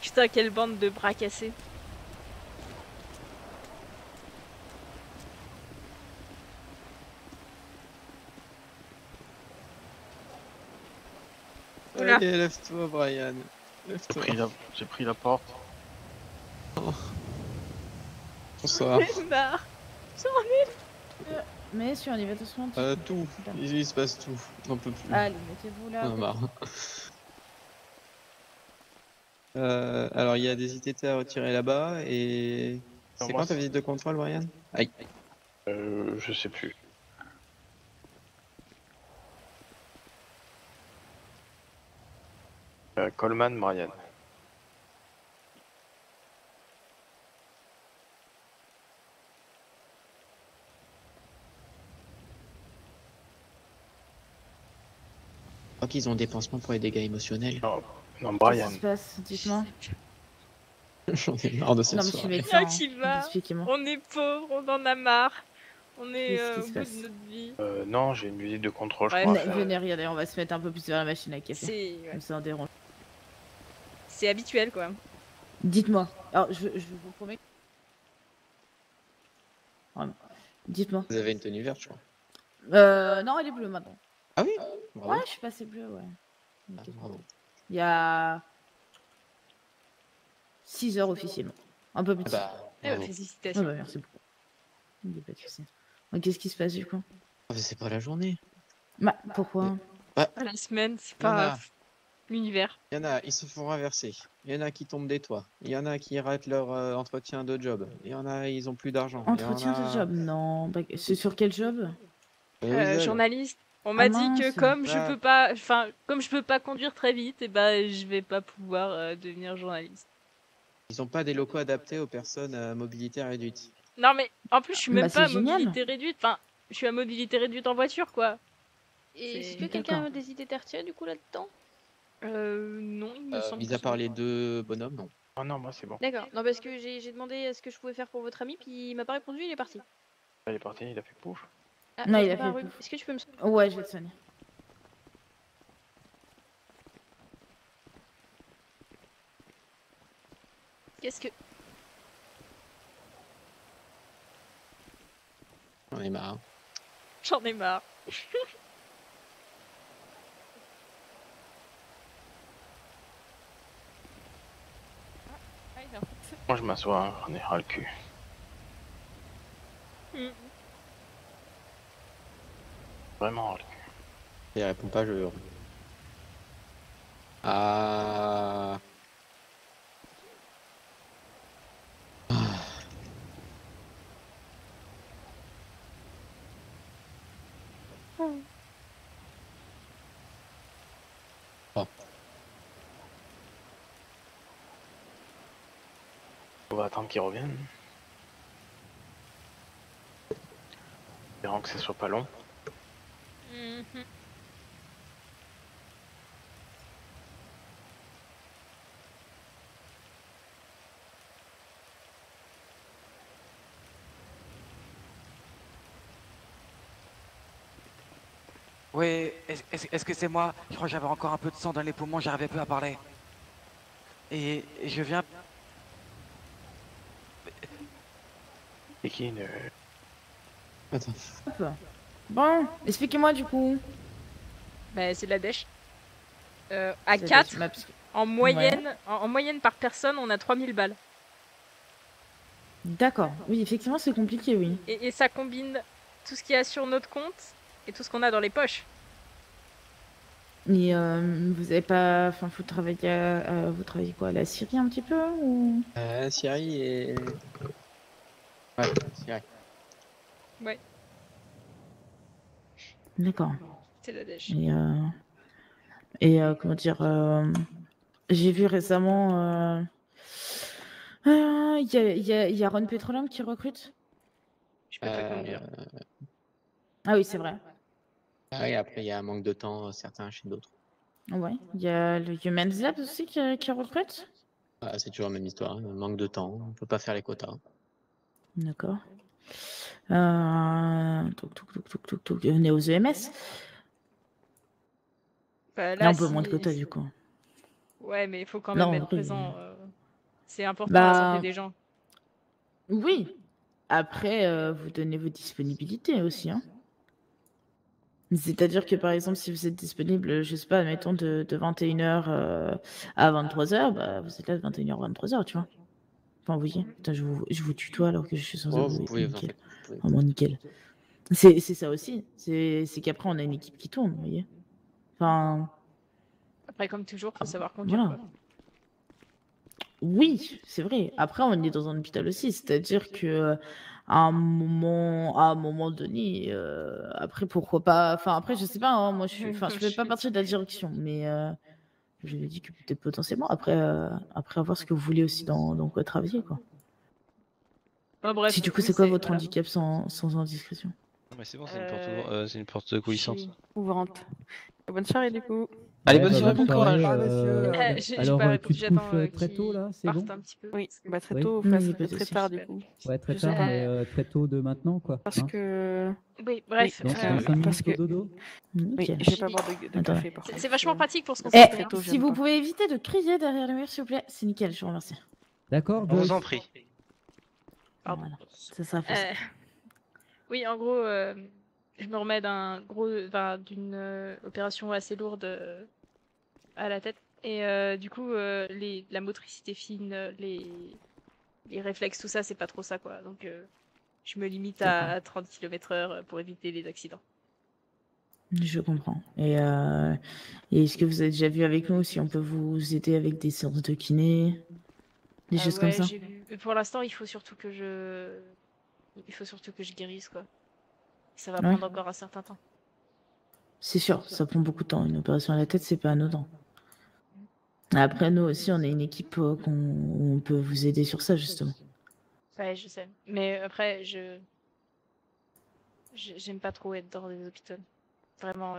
Putain, quelle bande de bras cassés. Oula. Allez, lève-toi, Brian. Lève-toi. J'ai pris la porte. Bonsoir. Marre. Mais si on y va doucement. Tout. Il se passe tout. J'en peux plus. Allez, mettez-vous là. J'en ai marre. Alors, il y a des ITT à retirer là-bas et. C'est moi, quand ta visite de contrôle, Brian? Aïe. Je sais plus. Coleman, Brian. Je crois qu'ils ont des pansements pour les dégâts émotionnels. Non, Qu'est-ce Brian. qui se passe? Dites-moi. J'en ai marre de cette Non, mais je suis soirée. médecin. Là qui va. Expliquez-moi. On est pauvres, on en a marre. On est Qu'est-ce qui au se bout passe de notre vie. Non, j'ai une visite de contrôle, je Ouais, crois. à mais faire. Venez, regardez, on va se mettre un peu plus vers la machine à café. C'est Comme ça, on dérange. c'est habituel quoi. Dites-moi. Alors, je vous promets. Vraiment. Dites-moi. Vous avez une tenue verte, je crois. Non, elle est bleue maintenant. Ah oui? Bravo. Ouais, je suis passée bleue, ouais. Ah, Ok. bravo. Il y a 6 heures officiellement. Un peu plus. Ah bah, Eh bah, bravo. Ah félicitations. bah, merci beaucoup. Il y a pas de souci. Donc, qu'est-ce qui se passe du coup? Ah, mais c'est pas la journée. Bah, pourquoi? Pas la semaine, c'est Il y en pas a. l'univers. Il y en a, ils se font renverser. Il y en a qui tombent des toits. Il y en a qui ratent leur entretien de job. Il y en a, ils ont plus d'argent. Il y en Entretien a- de job? Non. Bah, c'est sur quel job? Journaliste. On m'a dit que mince. comme je Ah. peux pas, enfin comme je peux pas conduire très vite, et ben je vais pas pouvoir devenir journaliste. Ils ont pas des locaux adaptés aux personnes à mobilité réduite. Non mais en plus je suis même Bah, pas à c'est génial. mobilité réduite. Enfin, je suis à mobilité réduite en voiture quoi. Et C'est- est-ce que D'accord. quelqu'un a des idées tertiaires du coup là-dedans? Non, il me semble. Mis que à c'est part bon. les deux bonhommes, non. Ah non, moi c'est bon. D'accord. Non, parce que j'ai demandé ce que je pouvais faire pour votre ami, puis il m'a pas répondu, il est parti. Il est parti, il a fait pouf. Ah, Non, je il a l'ai pas fait revu. pouf. Est-ce que tu peux me... Ouais, je vais te soigner. Qu'est-ce que J'en ai marre. j'en ai marre. Moi je m'assois, hein, j'en ai ras le cul. Mm. Vraiment ras le cul. Il répond pas, je hurle. Ah. On va attendre qu'il revienne. Espérant que ce soit pas long. Mhm. Oui, est-ce que c'est moi? Je crois que j'avais encore un peu de sang dans les poumons, j'arrivais plus à parler. Et je viens... Et qui ne... Attends. Hop. Bon, expliquez-moi du coup. Bah, c'est de la dèche. À C'est 4, ma psy- en moyenne, en moyenne par personne, on a 3000 balles. D'accord. Oui, effectivement, c'est compliqué, oui. Et ça combine tout ce qu'il y a sur notre compte et tout ce qu'on a dans les poches. Et vous avez pas. Enfin, vous travaillez quoi, à la Syrie un petit peu ou... Syrie et. Ouais, c'est vrai. Ouais, D'accord. c'est la dèche. Comment dire, j'ai vu récemment, il y a Ron Petroleum qui recrute. Je peux pas conduire. Ah oui, c'est vrai. Ah, et après, il y a un manque de temps, certains chez d'autres. Ouais. Il y a le Human Labs aussi qui recrute. Ah, c'est toujours la même histoire, hein, manque de temps, on peut pas faire les quotas. D'accord. On est aux EMS. Bah, Il y a là, un peu moins de si... quotas du coup. Ouais, mais il faut quand Non, même en être vrai, présent. C'est important la santé Bah, des gens. oui. Après, vous donnez vos disponibilités aussi, hein. C'est-à-dire que par exemple, si vous êtes disponible, je sais pas, admettons de 21h à 23h, bah, vous êtes là de 21h à 23h, tu vois. Enfin, vous voyez. Putain, je vous tutoie alors que je suis censée Oh, vous vous. pouvez vous en Nickel. faites. Vous pouvez. Vraiment nickel. C'est ça aussi. C'est qu'après, on a une équipe qui tourne, vous voyez. Enfin, Après, comme toujours, faut savoir conduire, voilà. quoi. Oui, c'est vrai. Après, on est dans un hôpital aussi, c'est-à-dire que à un moment donné, après pourquoi pas. Enfin, après, je sais pas. Hein, moi, je fais pas partie de la direction, mais je lui ai dit que peut-être potentiellement. Après avoir ce que vous voulez aussi dans quoi travailler, quoi. Enfin, bref, Si du coup, oui, c'est quoi c'est... votre Voilà. handicap sans indiscrétion? Non, mais c'est bon, c'est une porte Je coulissante. suis... Ouvrante. Bonne soirée du coup. Allez, Ouais, bonne bah, soirée, bonne bon courage. soirée, J'ai alors, pas tu répondu, te j'attends couches très tôt, qu'ils là, c'est partent bon? un petit peu. Oui, parce que- bah très Oui. tôt, Oui, enfin, il y a ça pas peut de très souci. tard du coup. Ouais, très Je tard, sais pas. mais très tôt de maintenant, quoi. Parce hein. que. Oui, bref. Dans, euh, dans 5 parce minutes que- au dodo? Oui, Nickel. je vais pas boire de Attends. café par C'est contre. vachement pratique pour se Eh, concentrer. hein. tôt, si j'aime vous pas. pouvez éviter de crier derrière le mur, s'il vous plaît, c'est nickel, je vous remercie. D'accord, On vous Joyce? en prie. Pardon. Voilà, ça sera fait. Oui, en gros, je me remets d'une opération assez lourde à la tête. Et du coup, la motricité fine, les réflexes, tout ça, c'est pas trop ça, quoi. Donc, je me limite à 30 km/h pour éviter les accidents. Je comprends. Et est-ce que vous avez déjà vu avec nous si on peut vous aider avec des séances de kiné, des choses comme Ouais, ça? j'ai vu. Mais pour l'instant, il faut surtout que je guérisse, quoi. Ça va Ouais. prendre encore un certain temps. C'est sûr, ça prend beaucoup de temps. Une opération à la tête, c'est pas anodin. Après, nous aussi, on a une équipe où on peut vous aider sur ça, justement. Ouais, je sais. Mais après, j'aime pas trop être dans des hôpitaux. Vraiment,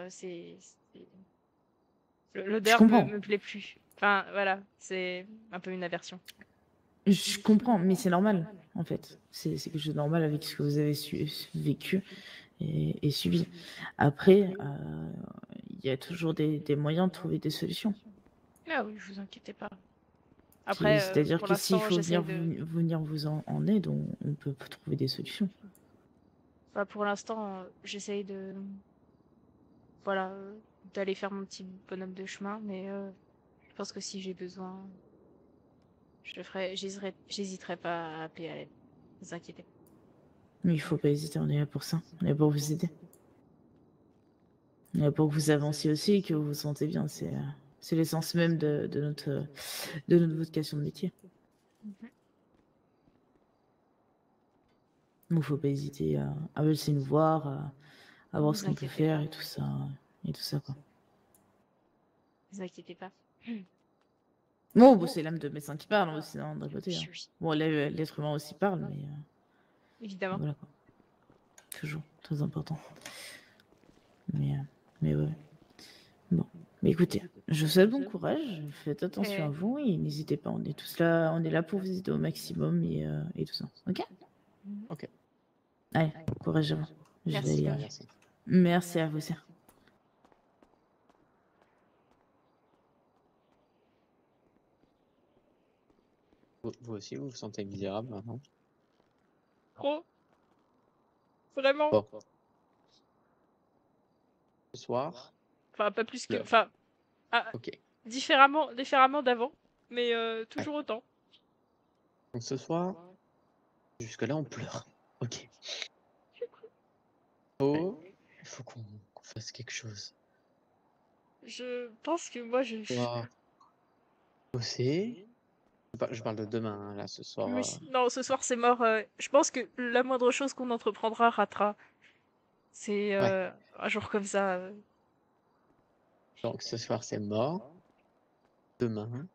l'odeur comprends. me plaît plus. Enfin, voilà, c'est un peu une aversion. Je comprends, mais c'est normal, en fait. C'est quelque chose de normal avec ce que vous avez vécu et subi. Après, il y a toujours des moyens de trouver des solutions. Ah oui, vous inquiétez pas. Après, C'est-à-dire pour que s'il l'instant, faut j'essaie venir vous en aide, on peut trouver des solutions. Enfin, pour l'instant, j'essaye voilà, d'aller faire mon petit bonhomme de chemin, mais je pense que si j'ai besoin, je le ferai. J'hésiterai pas à appeler à l'aide. Ne vous inquiétez pas. Mais il faut pas hésiter, on est là pour ça. On est là pour vous aider. On est là pour que vous avanciez aussi et que vous vous sentez bien. C'est l'essence même de notre vocation de métier. Donc, faut pas hésiter à laisser nous voir, à voir Vous ce qu'on peut inquiétez faire pas. et tout ça, quoi. Ne vous inquiétez pas. Bon, c'est l'âme de médecin qui parle aussi, hein, d'un côté. Oui, hein. oui, Bon, l'être humain aussi parle, mais évidemment. voilà, quoi. Toujours, très important. Mais ouais. Bon, mais écoutez, je vous souhaite bon courage, faites attention à vous et n'hésitez pas, on est tous là, on est là pour vous aider au maximum et tout ça. Ok? Ok. Allez, courage à vous. Je vais Merci. y aller. Merci à vous aussi. Vous aussi, vous vous sentez misérable maintenant? Trop. Vraiment. Bon. Ce soir? Enfin, pas plus que. Là. Enfin, Ok. différemment d'avant, mais toujours autant. Donc ce soir, jusque-là, on pleure. Ok. Oh, il faut qu'on fasse quelque chose. Je pense que moi, On va bosser, Je parle de demain, hein, là, ce soir. Non, ce soir c'est mort. Je pense que la moindre chose qu'on entreprendra ratera. C'est un jour comme ça. Donc ce soir, c'est mort. Demain.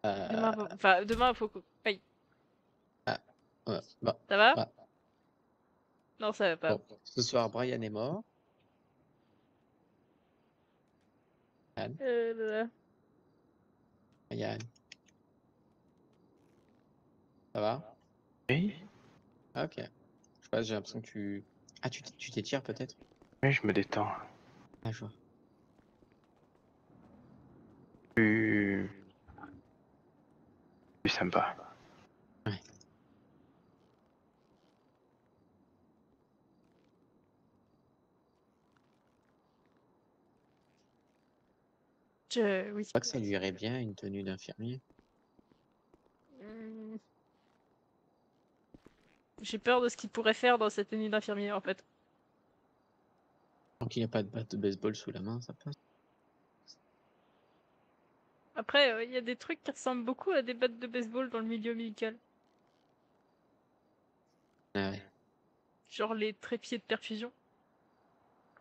Demain, faut que. Aïe. Ouais, bon, Ça va? ouais. Non, ça va pas. Bon, ce soir, Brian est mort. Brian. Ça va? Oui. Ah, ok. Je sais pas, j'ai l'impression que tu... Ah, tu t'étires peut-être? Oui, je me détends. Ah, je vois. Plus sympa. Ouais. Oui. Je crois que ça lui irait bien une tenue d'infirmier. J'ai peur de ce qu'il pourrait faire dans cette tenue d'infirmier en fait. Tant qu'il n'y a pas de batte de baseball sous la main, ça passe. Après, il y a des trucs qui ressemblent beaucoup à des battes de baseball dans le milieu médical. Ah ouais. Genre les trépieds de perfusion.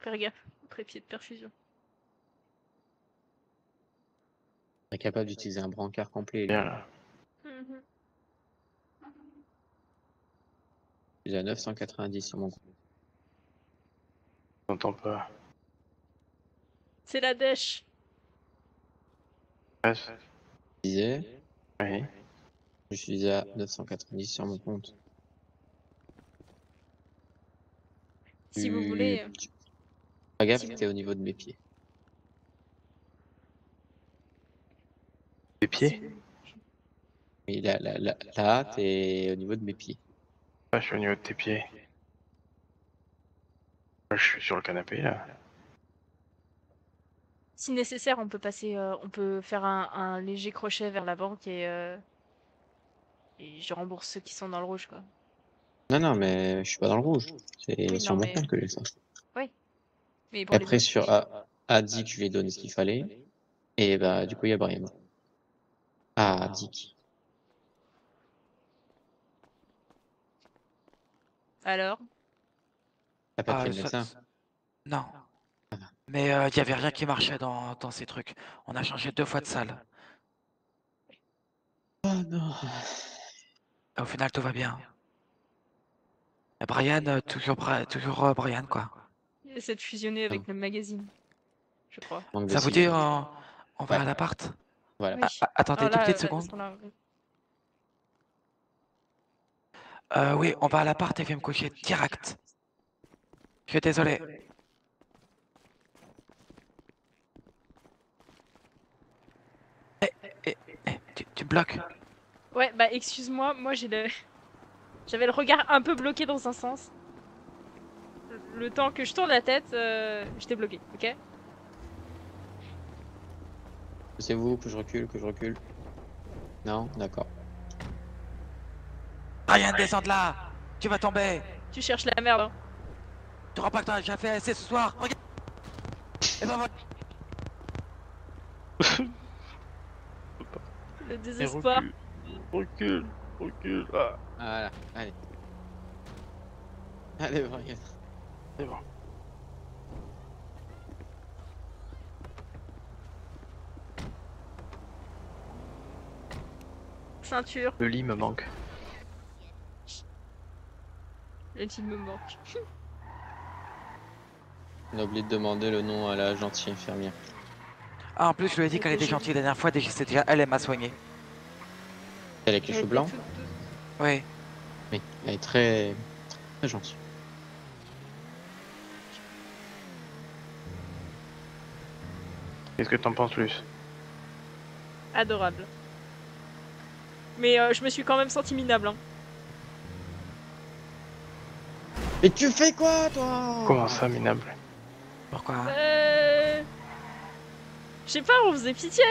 Faire gaffe, trépieds de perfusion. On est capable d'utiliser un brancard complet. Bien là. J'ai à 990 sur mon compte. J'entends pas. C'est la dèche. Ouais. Je disais, Oui. je suis à 990 sur mon compte. Si vous voulez. Pas gaffe, t'es au niveau de mes pieds. Les pieds? Oui, là, t'es au niveau de mes pieds. Ah, je suis au niveau de tes pieds. Je suis sur le canapé là. Si nécessaire, on peut passer, on peut faire un léger crochet vers la banque et je rembourse ceux qui sont dans le rouge, quoi. Non, mais je suis pas dans le rouge. C'est Oui, sur non, mon mais- compte que j'ai ça. Oui. Mais pour les Après, autres, sur Dick, je lui ai donné ce qu'il fallait. Et bah, du coup, il y a Brian. Ah, Dick. Alors, T'as pas tué le médecin? Non. Mais il y avait rien qui marchait dans ces trucs. On a changé 2 fois de salle. Oh non. Et au final, tout va bien. Et Brian, toujours Brian, quoi. il essaie de fusionner avec le magazine, je crois. Manque de Ça vous dit, cinéma. on va Ouais. à l'appart? Voilà. Oui. Attendez Ah, 2 là, petites là, secondes. là, Oui, on va à l'appart et je vais me coucher direct. Je suis désolé. Tu me bloques? Ouais, bah excuse-moi, moi j'avais le regard un peu bloqué dans un sens. Le temps que je tourne la tête, j'étais bloqué, ok? C'est vous que je recule. Non, d'accord. Brian, descends de là! Tu vas tomber! Tu cherches la merde, hein. Tu crois pas que t'as déjà fait assez ce soir? Regarde! Et ben voilà! Le désespoir. Recule. Ah. Voilà, allez. Allez, Brian. C'est bon. Ceinture. Le lit me manque. Le lit me manque. On a oublié de demander le nom à la gentille infirmière. Ah, en plus, je lui ai dit qu'elle était gentille la dernière fois, c'est déjà elle m'a soigné. Elle avec les cheveux blancs? Oui. Oui, elle est très gentille. Qu'est-ce que t'en penses, Luce? Adorable. Mais je me suis quand même senti minable, hein. Mais tu fais quoi, toi? Comment ça, minable? Pourquoi? Je sais pas, on faisait pitié.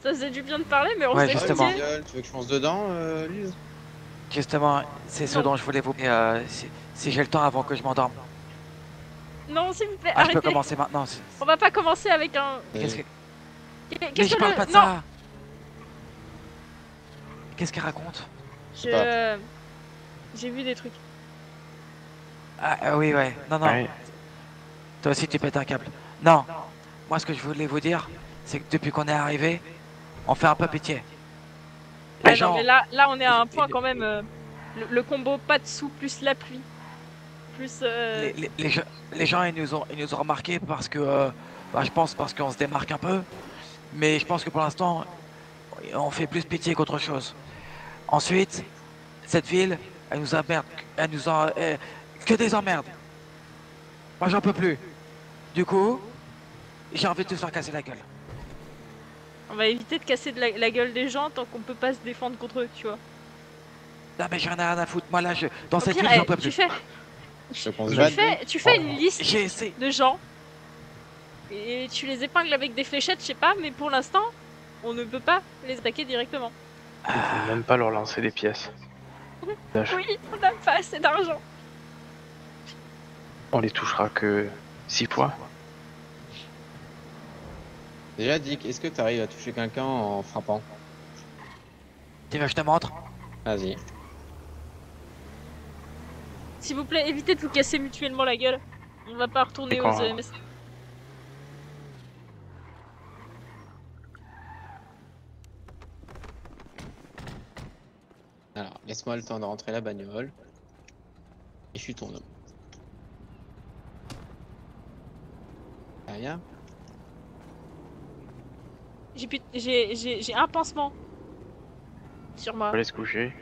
Ça faisait du bien de parler, mais on Ouais, faisait justement. pitié. Tu veux que je fonce dedans, Lise? Justement, c'est ce Non. dont je voulais vous... si j'ai le temps avant que je m'endorme. Non, s'il vous plaît, Ah, je arrêtez. peux commencer maintenant. On va pas commencer avec un... Qu'est-ce que... Qu'est-ce Mais je que parle le- pas de non. ça! Qu'est-ce qu'elle raconte? J'ai vu des trucs. Ah oui, ouais. Non, non. Ouais. Toi aussi, tu pètes un câble. Non. Moi, ce que je voulais vous dire, c'est que depuis qu'on est arrivé, on fait un peu pitié. Ah non, mais là, on est à un point quand même. Le combo pas de sous plus la pluie. Plus. Les gens, ils nous ont remarqué parce que, bah, je pense parce qu'on se démarque un peu. Mais je pense que pour l'instant, on fait plus pitié qu'autre chose. Ensuite, cette ville, elle nous emmerde. Elle nous en... que des emmerdes. Moi, j'en peux plus. Du coup, j'ai envie de tous leur casser la gueule. On va éviter de casser la gueule des gens tant qu'on peut pas se défendre contre eux, tu vois. Non, mais j'en ai rien à foutre. Moi, là, dans Au cette pire, ville, j'en peux plus. Tu fais une liste J'ai essayé. de gens et tu les épingles avec des fléchettes, je sais pas, mais pour l'instant, on ne peut pas les attaquer directement. On peut même pas leur lancer des pièces. Oui, on n'a pas assez d'argent. On les touchera que 6 fois. Déjà, Dick, est-ce que tu arrives à toucher quelqu'un en frappant? Tu veux que je te montre? Vas-y. S'il vous plaît, évitez de vous casser mutuellement la gueule. On va pas retourner aux EMS. Alors, laisse-moi le temps de rentrer la bagnole. Et je suis ton homme. Rien. J'ai un pansement sur moi. On va aller se coucher.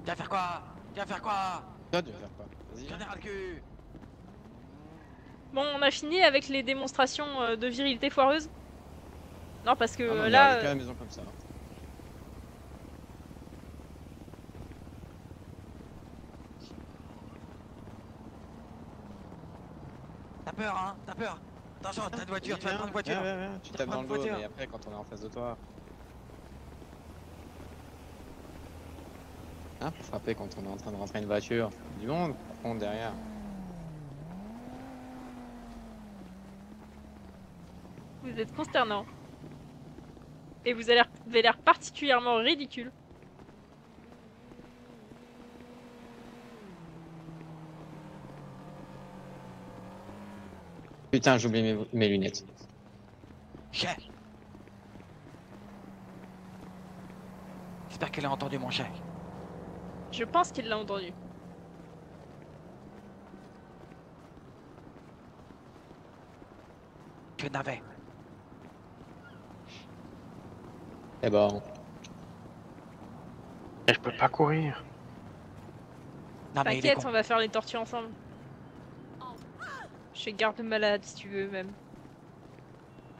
Viens faire quoi? Viens faire quoi? Toi, tu vas faire quoi? Vas-y. J'en ai ras le cul. Bon, on a fini avec les démonstrations de virilité foireuse. Non, parce que Ah non, là. on à la maison comme ça. T'as peur, hein? T'as peur? Attention, t'as une voiture, tu vas prendre une voiture. Tu tapes dans le dos, mais après, quand on est en face de toi. Hein, faut frapper quand on est en train de rentrer une voiture. Du monde, par contre, derrière. Vous êtes consternant. Et vous avez l'air particulièrement ridicule. Putain, j'ai oublié mes lunettes. Chef. J'espère qu'elle a entendu mon chef. Je pense qu'il l'a entendu. Que navet. Eh ben. Et je peux pas courir. Non, mais t'inquiète, on va faire les tortues ensemble. Je fais garde malade si tu veux même.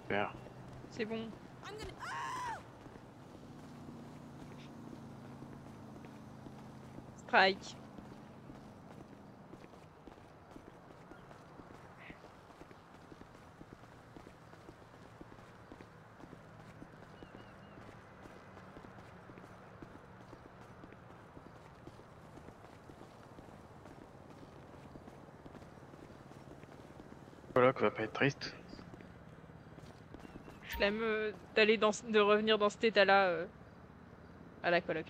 Super. C'est bon. Strike. Voilà, que va pas être triste. Je l'aime de revenir dans cet état-là à la coloc.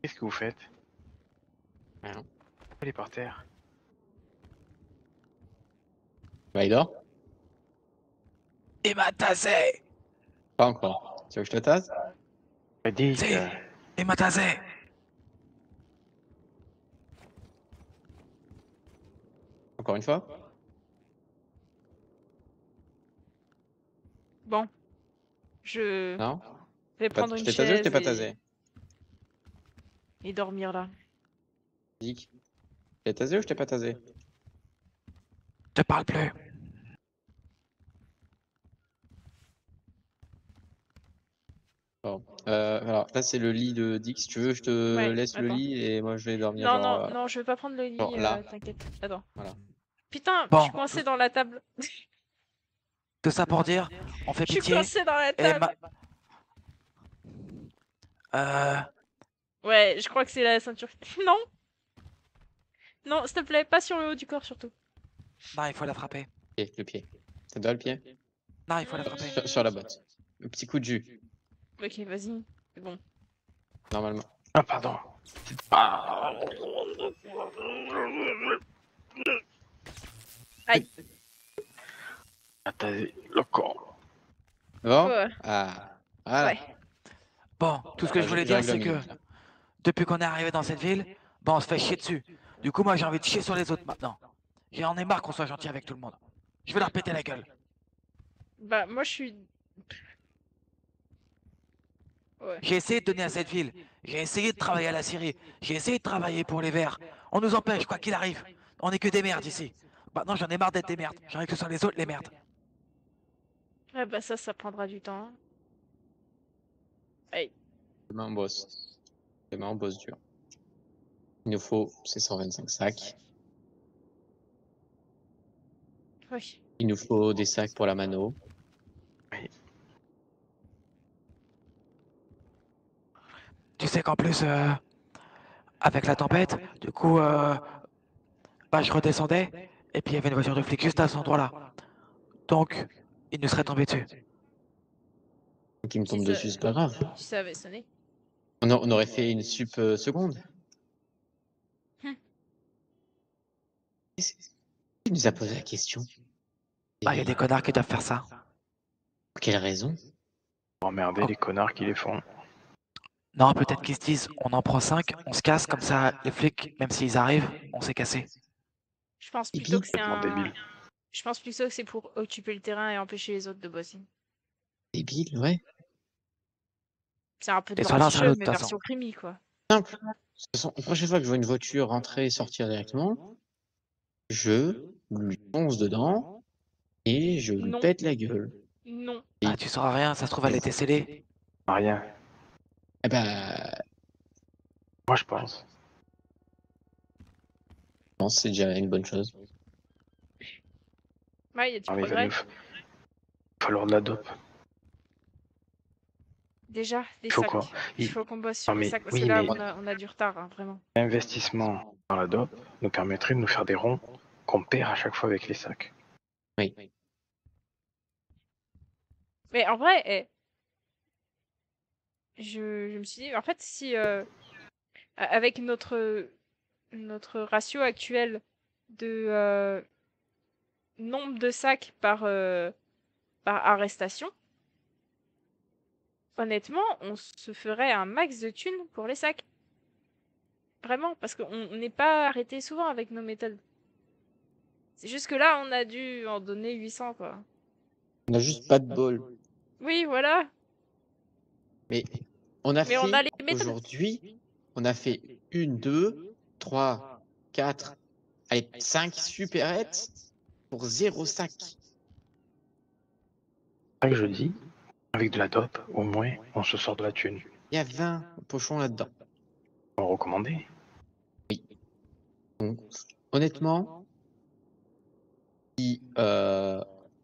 Qu'est-ce que vous faites? Rien. Elle est par terre. Bah, il dort? Il m'a tassé. Pas encore. Tu veux que je te tasse? Dis. Il m'a tassé. Encore une fois? Bon. Je Non? vais prendre une Je t'ai tasé ou je t'ai pas chaise tasé? et dormir là. Dick. Je t'ai tasé ou je t'ai pas tasé? Je te parle plus. Bon. Alors là c'est le lit de Dick. Si tu veux, je te laisse le attends. lit et moi je vais dormir. Non, genre, non, je vais pas prendre le lit, là. t'inquiète. Attends. Voilà. Putain, Bon. je suis coincée dans la table. Tout ça pour dire, on fait Je suis pitié. coincée dans la Et table. Ouais, je crois que c'est la ceinture. Non. Non, s'il te plaît, pas sur le haut du corps surtout. Non, il faut la frapper. Le pied. Ça doit le pied? Non, il faut la frapper. Sur la botte. Un petit coup de jus, Ok, vas-y. C'est bon. normalement. Ah, pardon. Aïe. Attendez, le corps. Bon? Ouais. Ah. Voilà. Ouais. Bon, tout ce que je voulais Je dire, règle c'est la que minute, là. depuis qu'on est arrivé dans cette ville, bon, on se fait chier dessus. Du coup, moi, j'ai envie de chier sur les autres maintenant. J'en ai marre qu'on soit gentil avec tout le monde. Je vais leur péter la gueule. Bah, moi, je suis. Ouais. J'ai essayé de donner à cette ville. J'ai essayé de travailler à la Syrie. J'ai essayé de travailler pour les Verts. On nous empêche, quoi qu'il arrive. On est que des merdes ici. Maintenant, j'en ai marre d'être des merdes. J'ai envie que ce soit les autres les merdes. Ouais, bah, ça prendra du temps. Aïe. Demain, on bosse. Demain, on bosse dur. Il nous faut ces 125 sacs. Oui. Il nous faut des sacs pour la mano. Tu sais qu'en plus, avec la tempête, du coup, bah, je redescendais, et puis il y avait une voiture de flic juste à cet endroit-là. Donc, il nous serait tombé dessus. Donc, il me tombe Si dessus, c'est pas grave. Si ça avait sonné. On aurait fait une sup seconde. Qui nous a posé la question? Bah, il y a des connards qui doivent faire ça. Pour quelle raison? Emmerder les connards qui les font. Non, peut-être qu'ils se disent, on en prend 5, on se casse, comme ça, les flics, même s'ils arrivent, on s'est cassé. Je pense plutôt que c'est Complètement un. débile. Je pense plutôt que c'est pour occuper le terrain et empêcher les autres de bosser. Débile, ouais. C'est un peu de Et soit l'un, soit l'autre, mais de toute version crimi, quoi. Simple. De toute façon, la prochaine fois que je vois une voiture rentrer et sortir directement, je lui fonce dedans et je lui Non. pète la gueule. Non. Ah, tu sauras rien, ça se trouve, elle était scellée. Rien. Eh ben, Moi, je pense. je pense que c'est déjà une bonne chose. Ouais, il y a du Ah, mais il va progrès. nous falloir de la dope. Déjà, des Il faut sacs. quoi? Il faut qu'on bosse sur Non, les mais sacs parce oui, que là, mais on a du retard, hein, vraiment. l'investissement dans la dope nous permettrait de nous faire des ronds qu'on perd à chaque fois avec les sacs. Oui. Mais en vrai, je me suis dit, en fait, si avec notre ratio actuel de nombre de sacs par arrestation, honnêtement, on se ferait un max de thunes pour les sacs. Vraiment, parce qu'on n'est pas arrêté souvent avec nos méthodes. C'est juste que là, on a dû en donner 800, quoi. On n'a juste pas de bol. Oui, voilà. Mais on a Mais on a les méthodes. aujourd'hui, on a fait 1, 2, 3, 4, allez, 5 supérettes pour 0 sac. C'est ça que je dis. Avec de la dope, au moins, on se sort de la thune. Il y a 20 pochons là-dedans. On recommandait. Donc, honnêtement, si,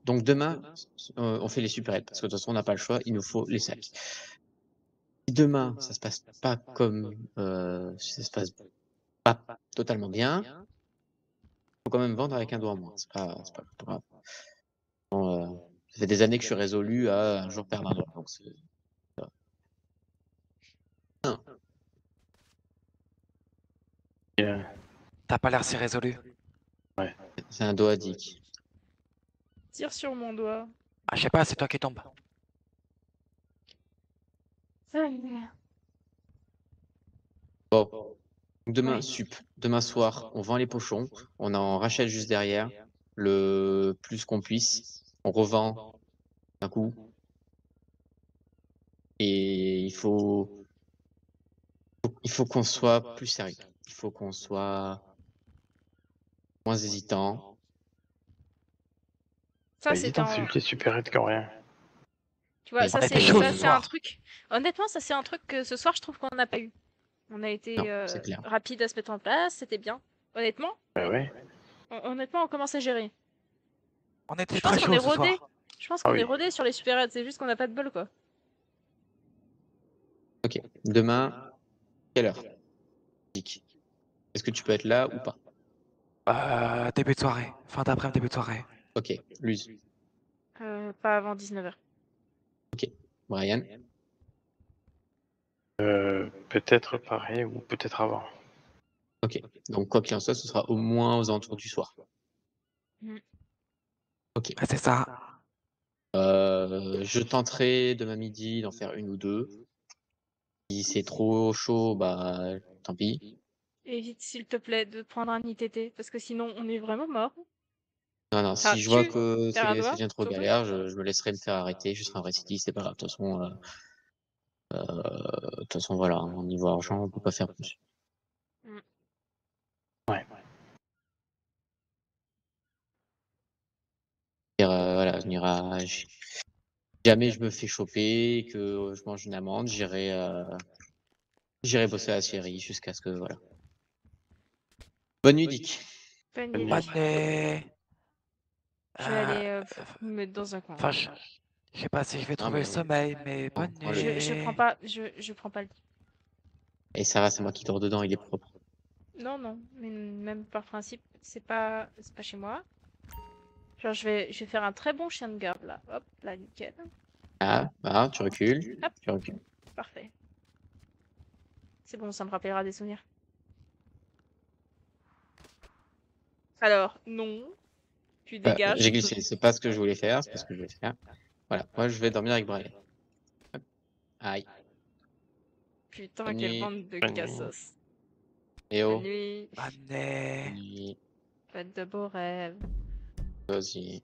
donc demain, on fait les supérettes parce que de toute façon, on n'a pas le choix, il nous faut les sacs. Si demain, ça se passe pas comme, si ça se passe pas totalement bien, faut quand même vendre avec un doigt en moins. C'est pas grave. Bon, ça fait des années que je suis résolu à un jour perdre un doigt. Donc c'est... T'as pas l'air si résolu. Ouais. C'est un doigt dick. Tire sur mon doigt. Ah, je sais pas, c'est toi qui tombe. Bon. Demain, sup. Demain soir, on vend les pochons. On en rachète juste derrière le plus qu'on puisse. On revend d'un coup. Et il faut qu'on soit plus sérieux. Il faut qu'on soit moins hésitant. Ça, c'est c'est juste les supérettes qui ont rien. Tu vois, Oui. ça, On a c'est été chaud ce un soir. truc. Honnêtement, ça, c'est un truc que ce soir, je trouve qu'on n'a pas eu. On a été Non, c'est clair. rapide à se mettre en place, c'était bien. Honnêtement, Ouais. honnêtement, on commence à gérer. On était Je pense très qu'on chaud est ce rodé. soir. Je pense Ah qu'on oui. est rodé sur les supérettes, c'est juste qu'on n'a pas de bol, quoi. Ok. Demain, quelle heure? Dick. Est-ce que tu peux être là ou pas? Début de soirée. Fin d'après-midi, début de soirée. Ok, Luz. Pas avant 19h. Brian. Peut-être pareil ou peut-être avant. Ok, donc quoi qu'il en soit, ce sera au moins aux alentours du soir. Ok. C'est ça. Je tenterai demain midi d'en faire une ou deux. Si c'est trop chaud, bah tant pis. Évite, s'il te plaît, de prendre un ITT, parce que sinon, on est vraiment mort. Non, non, Enfin, si je vois tu que perds un ça doigt, devient trop surtout. galère, je me laisserai me faire arrêter, je serai un récidiviste, c'est pas grave. De toute façon, voilà, au niveau argent, on peut pas faire plus. Ouais. Voilà, jamais je me fais choper et que je mange une amende, j'irai bosser à la série jusqu'à ce que voilà. Bonne nuit, Dick. Bonne Bonne nuit. Bonne nuit. nuit. Je vais aller me mettre dans un coin. Enfin, je sais pas si je vais trouver mais le sommeil, mais non, bonne prends-le. nuit. Je prends pas, je prends pas le lit. Et ça va, c'est moi qui dors dedans, il est propre. Non, non, mais même par principe, c'est pas chez moi. Genre, je vais faire un très bon chien de garde là. Hop, là, nickel. Ah, tu recules. Hop. Tu recules. Parfait. C'est bon, ça me rappellera des souvenirs. Alors, non. Tu dégages. J'ai glissé, c'est pas ce que je voulais faire, c'est pas ce que je voulais faire. Voilà, moi je vais dormir avec Brian. Hop. Aïe. Putain, Bonne quelle nuit. bande de Bonne nuit. cassos. Et oh. Bonne nuit. Bonne nuit. Bonne nuit. Faites de beaux rêves. Toi aussi.